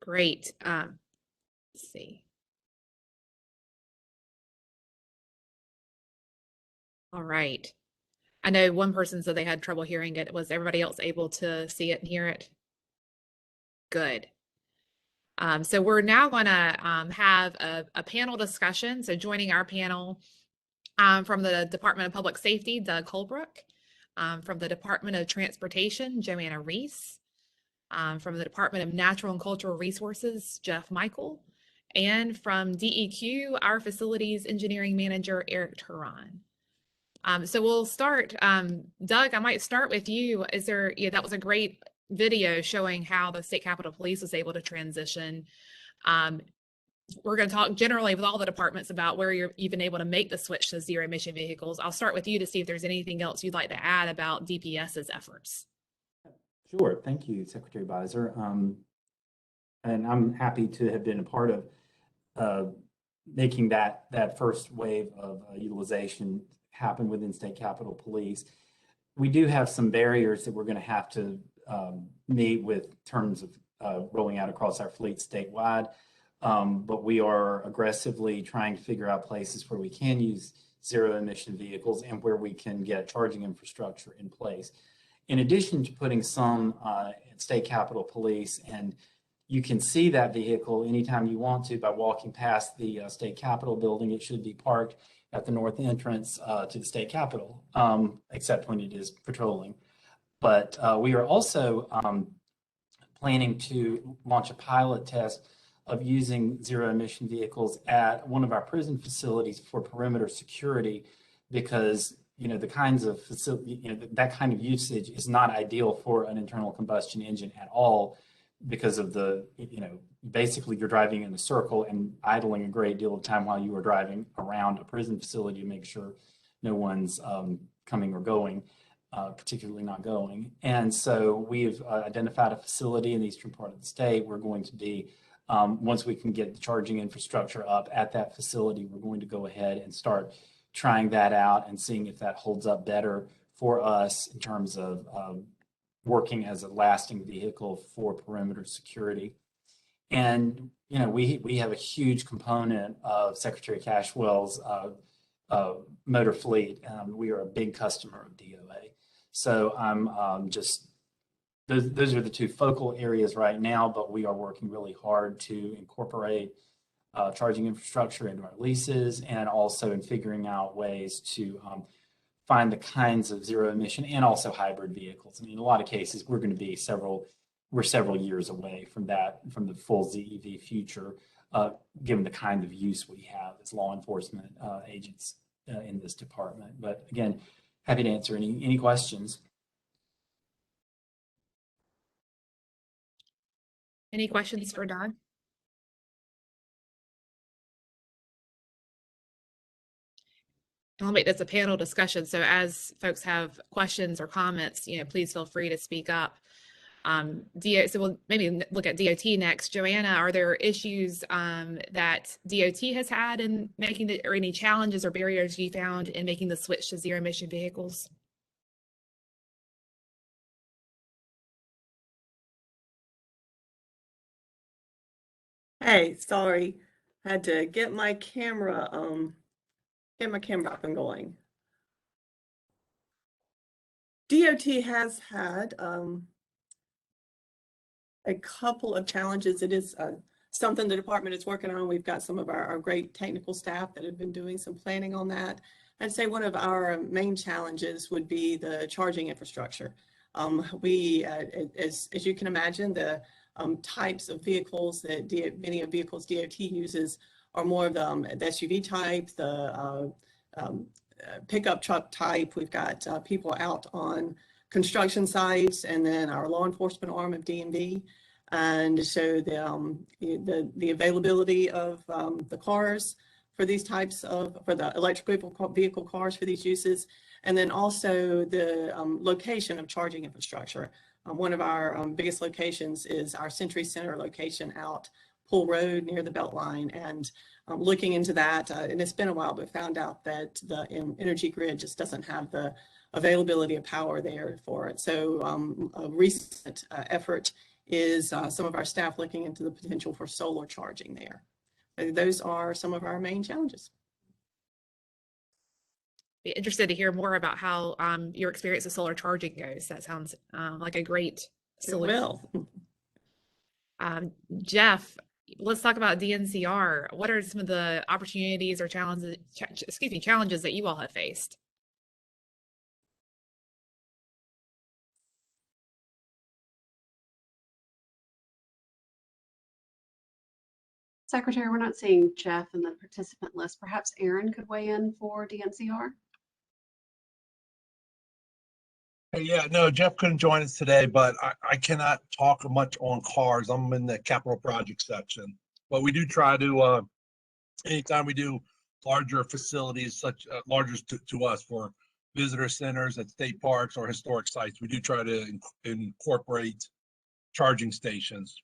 Great. Let's see. All right. I know one person said they had trouble hearing it. Was everybody else able to see it and hear it? Good. So we're now going to have a panel discussion. So joining our panel from the Department of Public Safety, Doug Holbrook, from the Department of Transportation, Joanna Reese, from the Department of Natural and Cultural Resources, Jeff Michael, and from DEQ, our Facilities Engineering Manager, Eric Turan. So we'll start. Doug, I might start with you. That was a great video showing how the State Capitol Police was able to transition. We're going to talk generally with all the departments about where you've been able to make the switch to zero emission vehicles. I'll start with you to see if there's anything else you'd like to add about DPS's efforts. Sure. Thank you, Secretary Beiser. And I'm happy to have been a part of making that first wave of utilization happen within State Capitol Police. We do have some barriers that we're going to have to meet with in terms of rolling out across our fleet statewide. But we are aggressively trying to figure out places where we can use zero emission vehicles and where we can get charging infrastructure in place. In addition to putting some at State Capitol Police, and you can see that vehicle anytime you want to by walking past the State Capitol building. It should be parked at the north entrance to the State Capitol, except when it is patrolling. But we are also planning to launch a pilot test of using zero emission vehicles at one of our prison facilities for perimeter security, because the kinds of facility, that kind of usage is not ideal for an internal combustion engine at all, because of the, basically you're driving in a circle and idling a great deal of time while you are driving around a prison facility to make sure no one's coming or going, particularly not going. And so we've identified a facility in the eastern part of the state. We're going to be, once we can get the charging infrastructure up at that facility, we're going to go ahead and start trying that out and seeing if that holds up better for us in terms of working as a lasting vehicle for perimeter security. And, we have a huge component of Secretary Cashwell's motor fleet. We are a big customer of DOA. So I'm those are the two focal areas right now, but we are working really hard to incorporate charging infrastructure into our leases, and also in figuring out ways to find the kinds of zero emission and also hybrid vehicles. I mean, in a lot of cases, we're going to be several years away from the full ZEV future, given the kind of use we have as law enforcement agents in this department. But again, happy to answer any questions. Any questions for Doug? I'll make this a panel discussion. So as folks have questions or comments, please feel free to speak up. So we'll maybe look at DOT next. Joanna, are there issues that DOT has had in making or any challenges or barriers you found in making the switch to zero emission vehicles? Hey, sorry, had to get my camera up and going. DOT has had a couple of challenges. It is something the department is working on. We've got some of our great technical staff that have been doing some planning on that. I'd say one of our main challenges would be the charging infrastructure. We, as you can imagine, the types of vehicles that many of vehicles DOT uses are more of the SUV type, the pickup truck type. We've got people out on construction sites, and then our law enforcement arm of DMV. And so the availability of the cars for these types for the electric vehicle cars for these uses, and then also the location of charging infrastructure. One of our biggest locations is our Century Center location out Pool Road near the Beltline, and looking into that, and it's been a while, but found out that the energy grid just doesn't have the availability of power there for it. So a recent effort is some of our staff looking into the potential for solar charging there. Those are some of our main challenges. Be interested to hear more about how your experience with solar charging goes. That sounds like a great solution. Well, Jeff, let's talk about DNCR. What are some of the opportunities or challenges that you all have faced? Secretary, we're not seeing Jeff in the participant list. Perhaps Aaron could weigh in for DNCR? Hey, yeah, no, Jeff couldn't join us today, but I cannot talk much on cars. I'm in the capital project section. But we do try to, anytime we do larger facilities, such larger to us for visitor centers at state parks or historic sites, we do try to incorporate charging stations.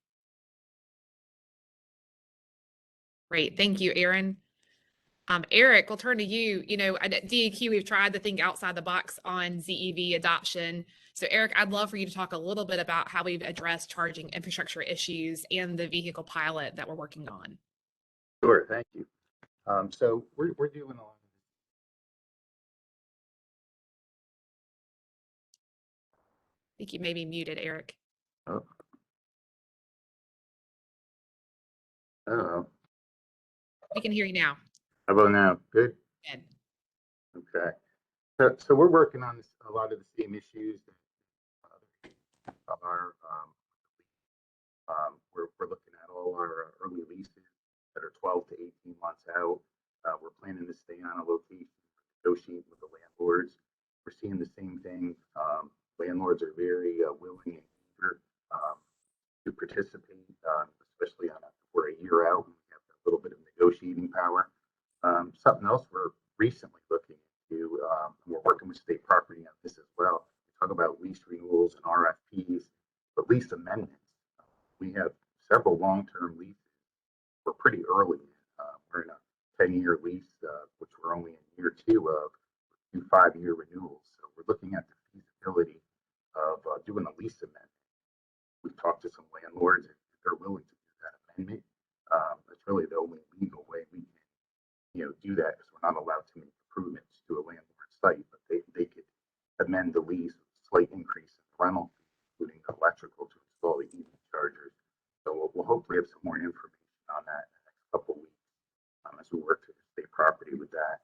Great, thank you, Aaron. Eric, we'll turn to you. You know, at DEQ, we've tried to think outside the box on ZEV adoption. So Eric, I'd love for you to talk a little bit about how we've addressed charging infrastructure issues and the vehicle pilot that we're working on. Sure, thank you. So we're doing a lot. I think you may be muted, Eric. Oh. Uh-oh. We can hear you now. How about now? Good? Good. Okay. So we're working on a lot of the same issues that are, we're looking at all our early leases that are 12 to 18 months out. We're planning to stay on a location, negotiate with the landlords. We're seeing the same thing. Landlords are very willing and eager to participate, especially we're a year out. We have a little bit of negotiating power. Something else we're recently looking into, we're working with state property on this as well. We talk about lease renewals and RFPs, but lease amendments. We have several long-term leases. We're pretty early. We're in a 10-year lease, which we're only in year 2 of, 2 5-year renewals. So we're looking at the feasibility of doing a lease amendment. We've talked to some landlords if they're willing to do that amendment. That's really the only legal way we can, do that, because we're not allowed to make improvements to a landlord site, but they could amend the lease with a slight increase in rental, including the electrical to install the EV chargers. So we'll hopefully have some more information on that in the next couple of weeks as we work to the state property with that.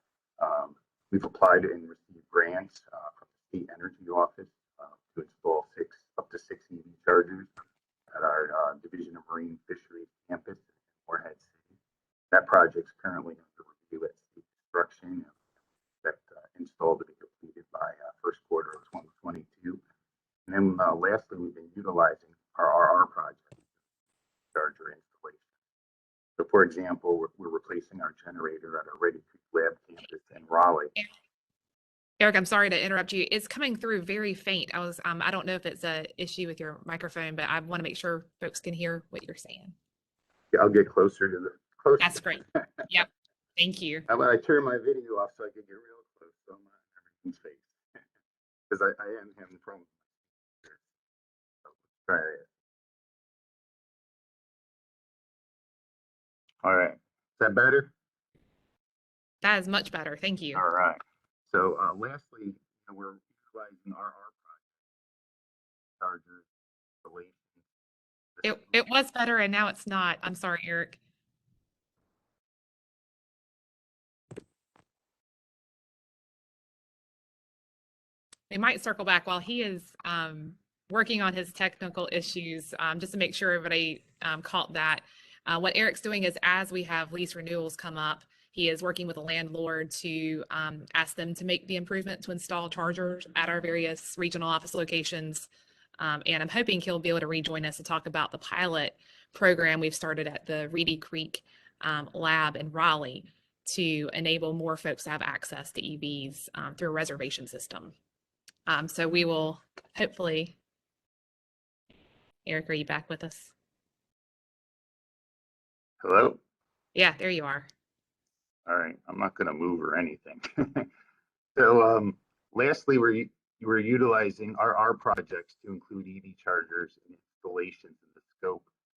We've applied and received grants from the state energy office to install up to 6 EV chargers at our Division of Marine Fisheries campus in Morehead City. That project's currently under review at state construction. That installed to be completed by first quarter of 2022. And then lastly, we've been utilizing our RR project charger installation. So for example, we're replacing our generator at our Ready Creek Lab campus in Raleigh. Eric, I'm sorry to interrupt you. It's coming through very faint. I don't know if it's an issue with your microphone, but I want to make sure folks can hear what you're saying. Yeah, I'll get closer to the closer. That's great. Yep. Thank you. How about I turn my video off so I can get real close on everything's face? Because I am having problems. So let's try it. All right. Is that better? That is much better. Thank you. All right. So lastly, we're utilizing our project chargers installation. It was better and now it's not. I'm sorry, Eric. We might circle back while he is working on his technical issues, just to make sure everybody caught that. What Eric's doing is, as we have lease renewals come up, he is working with a landlord to ask them to make the improvement to install chargers at our various regional office locations. And I'm hoping he'll be able to rejoin us to talk about the pilot program we've started at the Reedy Creek lab in Raleigh to enable more folks to have access to EVs through a reservation system. So we will hopefully, Eric, are you back with us? Hello? Yeah, there you are. All right. I'm not going to move or anything. So lastly, we're utilizing our projects to include EV chargers and installations in the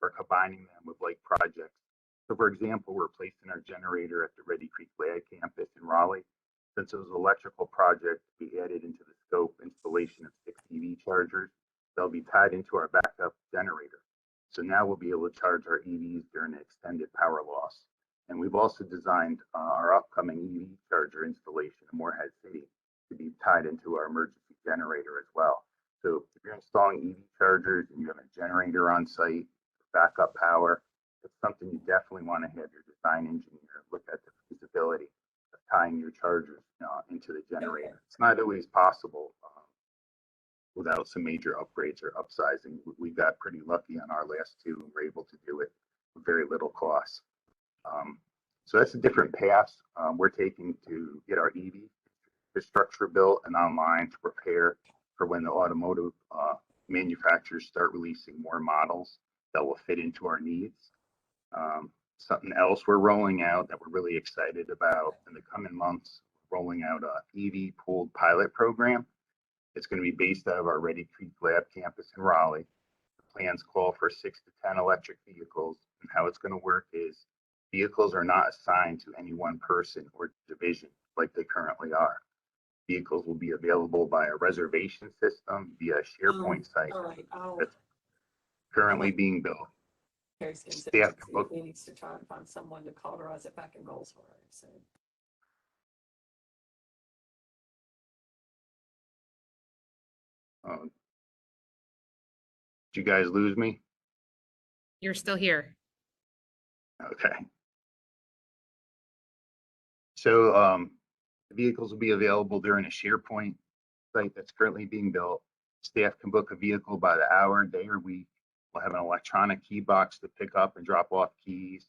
or combining them with like projects. So for example, we're replacing our generator at the Ready Creek Lab campus in Raleigh. Since it was an electrical project, we added into the scope installation of 6 EV chargers. They'll be tied into our backup generator. So now we'll be able to charge our EVs during an extended power loss. And we've also designed our upcoming EV charger installation in Morehead City to be tied into our emergency generator as well. So if you're installing EV chargers and you have a generator on site, backup power, it's something you definitely want to have your design engineer look at the feasibility of tying your chargers into the generator. It's not always possible without some major upgrades or upsizing. We got pretty lucky on our last two and were able to do it with very little cost. So that's a different path we're taking to get our EV infrastructure built and online to prepare for when the automotive manufacturers start releasing more models that will fit into our needs. Something else we're rolling out that we're really excited about in the coming months, rolling out a EV pooled pilot program. It's going to be based out of our Ready Creek Lab campus in Raleigh. The plans call for 6 to 10 electric vehicles, and how it's going to work is vehicles are not assigned to any one person or division like they currently are. Vehicles will be available by a reservation system via a SharePoint site that's currently being built. Staff can book. He needs to try and find someone to cauterize it back in Goldsboro. So. Did you guys lose me? You're still here. Okay. So the vehicles will be available during a SharePoint site that's currently being built. Staff can book a vehicle by the hour, day, or week. We'll have an electronic key box to pick up and drop off keys.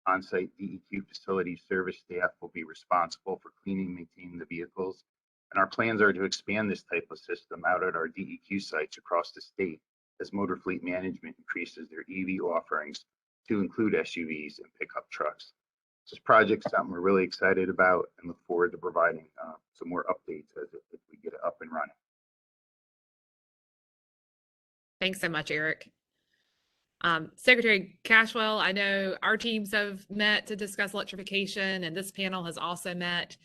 On-site DEQ facility service staff will be responsible for cleaning and maintaining the vehicles. And our plans are to expand this type of system out at our DEQ sites across the state as motor fleet management increases their EV offerings to include SUVs and pickup trucks. This project is something we're really excited about and look forward to providing some more updates as we get it up and running. Thanks so much, Eric. Secretary Cashwell, I know our teams have met to discuss electrification, and this panel has also met.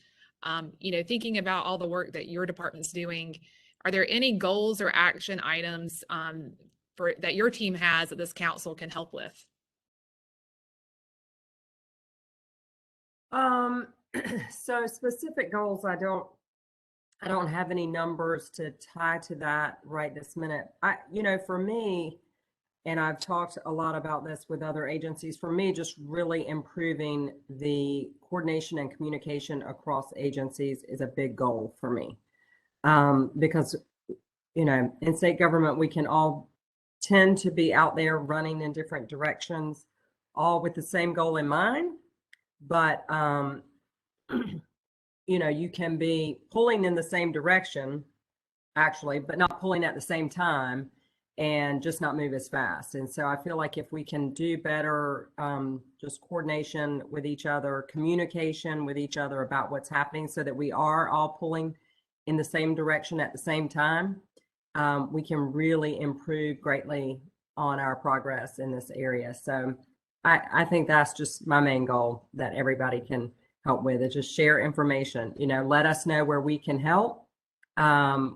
Thinking about all the work that your department's doing, are there any goals or action items that your team has that this council can help with? So specific goals, I don't have any numbers to tie to that right this minute. For me, and I've talked a lot about this with other agencies, for me, just really improving the coordination and communication across agencies is a big goal for me. Because, in state government, we can all tend to be out there running in different directions, all with the same goal in mind. But, you can be pulling in the same direction, actually, but not pulling at the same time and just not move as fast. And so I feel like if we can do better, just coordination with each other, communication with each other about what's happening so that we are all pulling in the same direction at the same time, we can really improve greatly on our progress in this area. So I think that's just my main goal that everybody can help with, is just share information, let us know where we can help,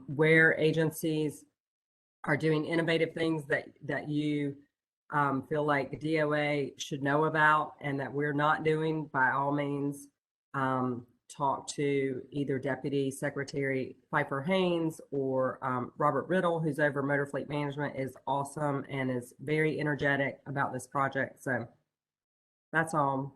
where agencies are doing innovative things that you feel like the DOA should know about and that we're not doing. By all means, talk to either Deputy Secretary Pfeiffer Haynes or Robert Riddle, who's over Motor Fleet Management, is awesome and is very energetic about this project. So that's all.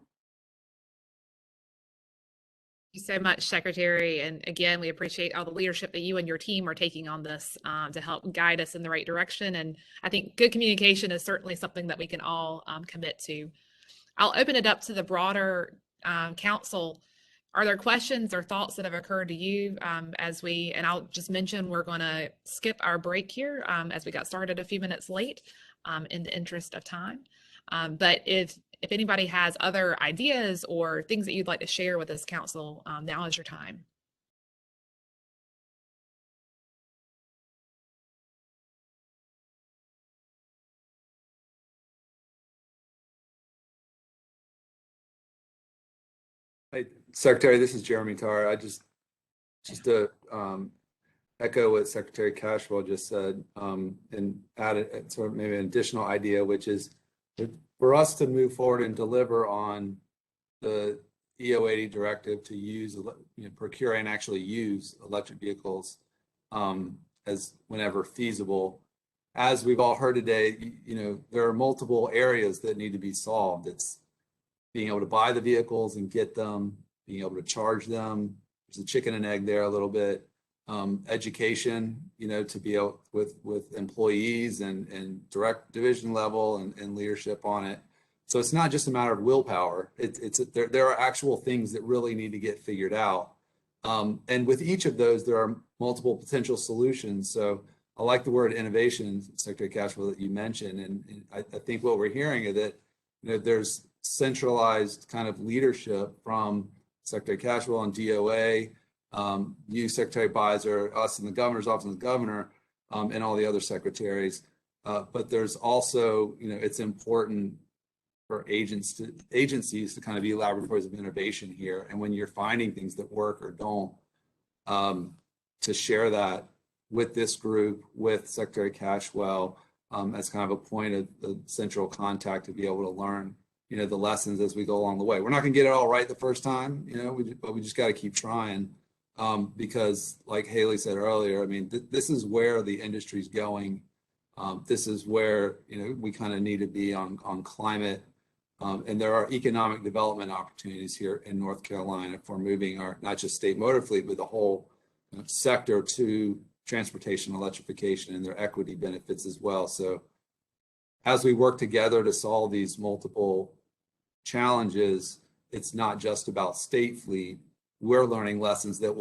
Thank you so much, Secretary. And again, we appreciate all the leadership that you and your team are taking on this to help guide us in the right direction. And I think good communication is certainly something that we can all commit to. I'll open it up to the broader council. Are there questions or thoughts that have occurred to you and I'll just mention we're going to skip our break here as we got started a few minutes late in the interest of time. But if anybody has other ideas or things that you'd like to share with this council, now is your time. Hey, Secretary, this is Jeremy Tarr. I just to echo what Secretary Cashwell just said, and add sort of maybe an additional idea, which is for us to move forward and deliver on the EO80 directive to use, procure and actually use electric vehicles as whenever feasible. As we've all heard today, there are multiple areas that need to be solved. It's being able to buy the vehicles and get them, being able to charge them. There's a chicken and egg there a little bit. Education, to be able with employees and direct division level and leadership on it. So it's not just a matter of willpower. There are actual things that really need to get figured out. And with each of those, there are multiple potential solutions. So I like the word innovation, Secretary Cashwell, that you mentioned. And I think what we're hearing is that there's centralized kind of leadership from Secretary Cashwell and DOA, you, Secretary Beiser, us in the governor's office and the governor, and all the other secretaries. But there's also, it's important for agencies to kind of be laboratories of innovation here. And when you're finding things that work or don't, to share that with this group, with Secretary Cashwell, as kind of a point of the central contact to be able to learn, the lessons as we go along the way. We're not going to get it all right the first time, but we just got to keep trying. Because like Haley said earlier, I mean, this is where the industry's going. This is where, we kind of need to be on climate. And there are economic development opportunities here in North Carolina for moving our, not just state motor fleet, but the whole sector to transportation electrification and their equity benefits as well. So as we work together to solve these multiple challenges, it's not just about state fleet. We're learning lessons that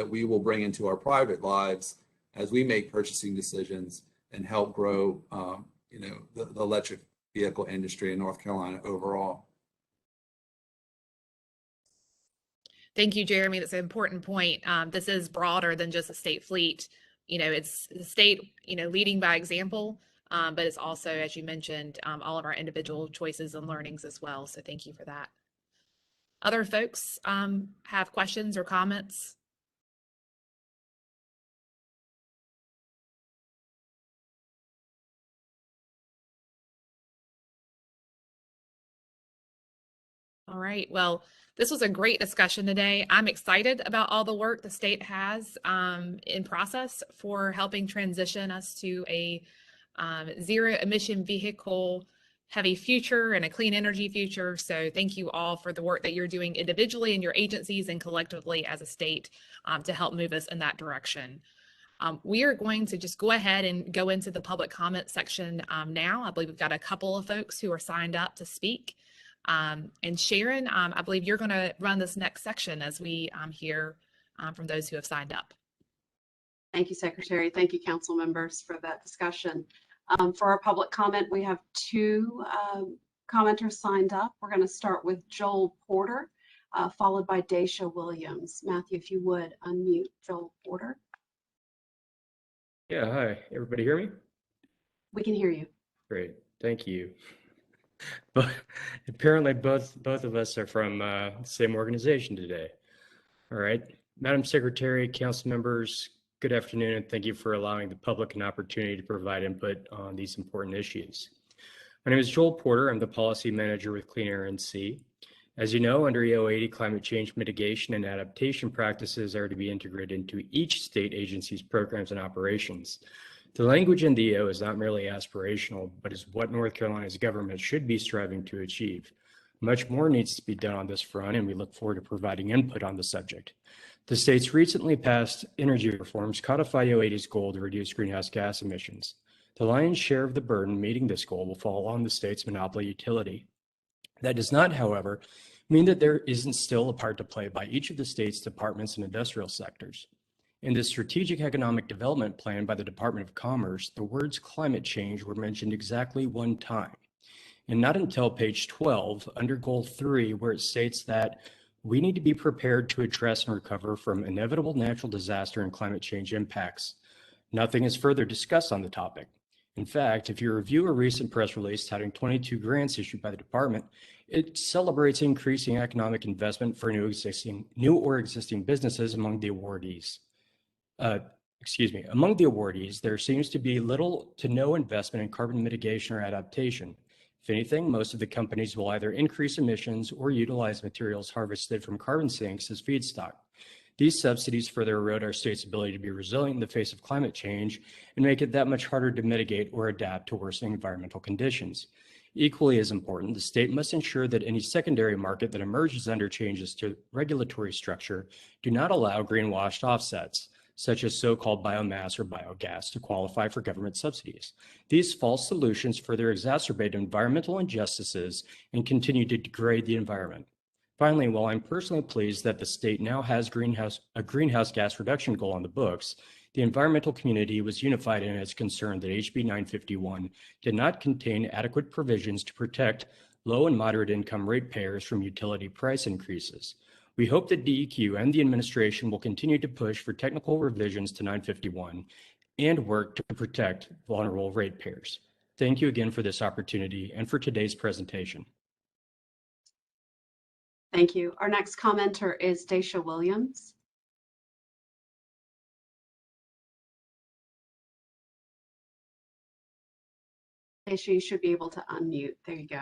we will bring into our private lives as we make purchasing decisions and help grow, the electric vehicle industry in North Carolina overall. Thank you, Jeremy. That's an important point. This is broader than just a state fleet. It's the state, leading by example, but it's also, as you mentioned, all of our individual choices and learnings as well. So thank you for that. Other folks have questions or comments? All right. Well, this was a great discussion today. I'm excited about all the work the state has in process for helping transition us to a zero emission vehicle heavy future and a clean energy future. So thank you all for the work that you're doing individually in your agencies and collectively as a state to help move us in that direction. We are going to just go ahead and go into the public comment section now. I believe we've got a couple of folks who are signed up to speak. And Sharon, I believe you're going to run this next section as we hear from those who have signed up. Thank you, Secretary. Thank you, council members, for that discussion. For our public comment, we have two commenters signed up. We're going to start with Joel Porter, followed by Daisha Williams. Matthew, if you would unmute Joel Porter. Yeah, hi. Everybody hear me? We can hear you. Great, thank you. But apparently both of us are from the same organization today. All right. Madam Secretary, council members, good afternoon, and thank you for allowing the public an opportunity to provide input on these important issues. My name is Joel Porter. I'm the policy manager with Clean Air NC. As you know, under EO80, climate change mitigation and adaptation practices are to be integrated into each state agency's programs and operations. The language in the EO is not merely aspirational, but is what North Carolina's government should be striving to achieve. Much more needs to be done on this front, and we look forward to providing input on the subject. The state's recently passed energy reforms codify EO80's goal to reduce greenhouse gas emissions. The lion's share of the burden meeting this goal will fall on the state's monopoly utility. That does not, however, mean that there isn't still a part to play by each of the state's departments and industrial sectors. In the Strategic Economic Development Plan by the Department of Commerce, the words climate change were mentioned exactly one time. And not until page 12, under goal 3, where it states that we need to be prepared to address and recover from inevitable natural disaster and climate change impacts. Nothing is further discussed on the topic. In fact, if you review a recent press release touting 22 grants issued by the department, it celebrates increasing economic investment for new or existing businesses among the awardees. Among the awardees, there seems to be little to no investment in carbon mitigation or adaptation. If anything, most of the companies will either increase emissions or utilize materials harvested from carbon sinks as feedstock. These subsidies further erode our state's ability to be resilient in the face of climate change and make it that much harder to mitigate or adapt to worsening environmental conditions. Equally as important, the state must ensure that any secondary market that emerges under changes to regulatory structure do not allow greenwashed offsets, such as so-called biomass or biogas, to qualify for government subsidies. These false solutions further exacerbate environmental injustices and continue to degrade the environment. Finally, while I'm personally pleased that the state now has a greenhouse gas reduction goal on the books, the environmental community was unified in its concern that HB 951 did not contain adequate provisions to protect low and moderate income ratepayers from utility price increases. We hope that DEQ and the administration will continue to push for technical revisions to 951 and work to protect vulnerable ratepayers. Thank you again for this opportunity and for today's presentation. Thank you. Our next commenter is Daisha Williams. Daisha, you should be able to unmute. There you go.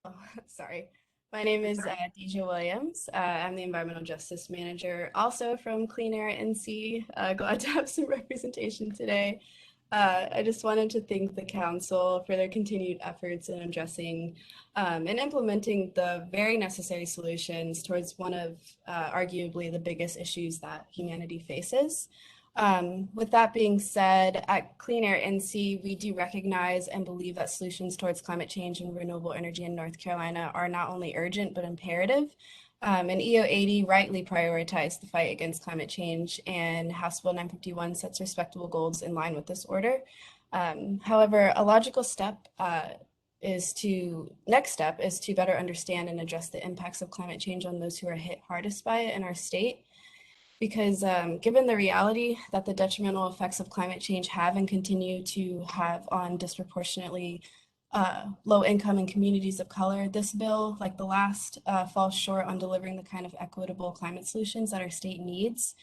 Oh, sorry. My name is Deja Williams. I'm the Environmental Justice Manager, also from Clean Air NC. Glad to have some representation today. I just wanted to thank the Council for their continued efforts in addressing and implementing the very necessary solutions towards one of arguably the biggest issues that humanity faces. With that being said, at Clean Air NC, we do recognize and believe that solutions towards climate change and renewable energy in North Carolina are not only urgent, but imperative. And EO 80 rightly prioritized the fight against climate change, and House Bill 951 sets respectable goals in line with this order. However, a logical next step is to better understand and address the impacts of climate change on those who are hit hardest by it in our state. Because given the reality that the detrimental effects of climate change have and continue to have on disproportionately low income and communities of color, this bill, like the last, falls short on delivering the kind of equitable climate solutions that our state needs.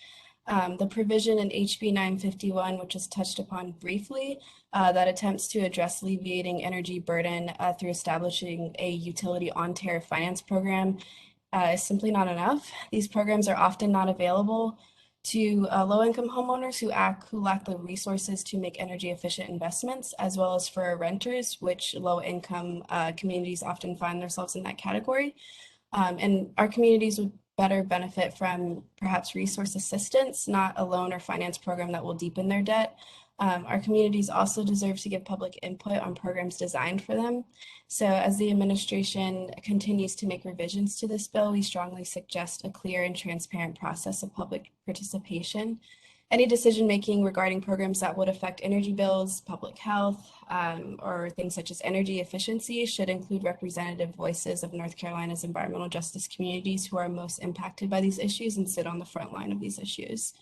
The provision in HB 951, which is touched upon briefly, that attempts to address alleviating energy burden through establishing a utility on-tariff finance program, is simply not enough. These programs are often not available to low-income homeowners who lack the resources to make energy-efficient investments, as well as for renters, which low-income communities often find themselves in that category. And our communities would better benefit from perhaps resource assistance, not a loan or finance program that will deepen their debt. Our communities also deserve to give public input on programs designed for them. So as the administration continues to make revisions to this bill, we strongly suggest a clear and transparent process of public participation. Any decision-making regarding programs that would affect energy bills, public health, or things such as energy efficiency should include representative voices of North Carolina's environmental justice communities who are most impacted by these issues and sit on the front line of these issues.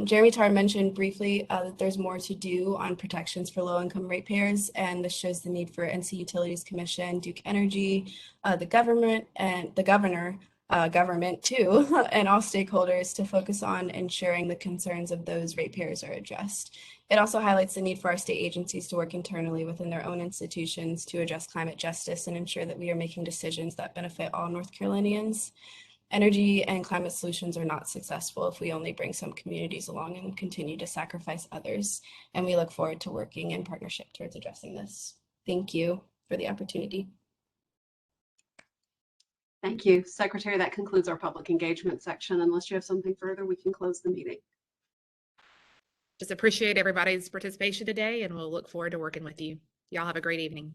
Jeremy Tarr mentioned briefly that there's more to do on protections for low-income ratepayers, and this shows the need for NC Utilities Commission, Duke Energy, the government, and the government too, and all stakeholders to focus on ensuring the concerns of those ratepayers are addressed. It also highlights the need for our state agencies to work internally within their own institutions to address climate justice and ensure that we are making decisions that benefit all North Carolinians. Energy and climate solutions are not successful if we only bring some communities along and continue to sacrifice others. And we look forward to working in partnership towards addressing this. Thank you for the opportunity. Thank you, Secretary. That concludes our public engagement section. Unless you have something further, we can close the meeting. Just appreciate everybody's participation today, and we'll look forward to working with you. Y'all have a great evening.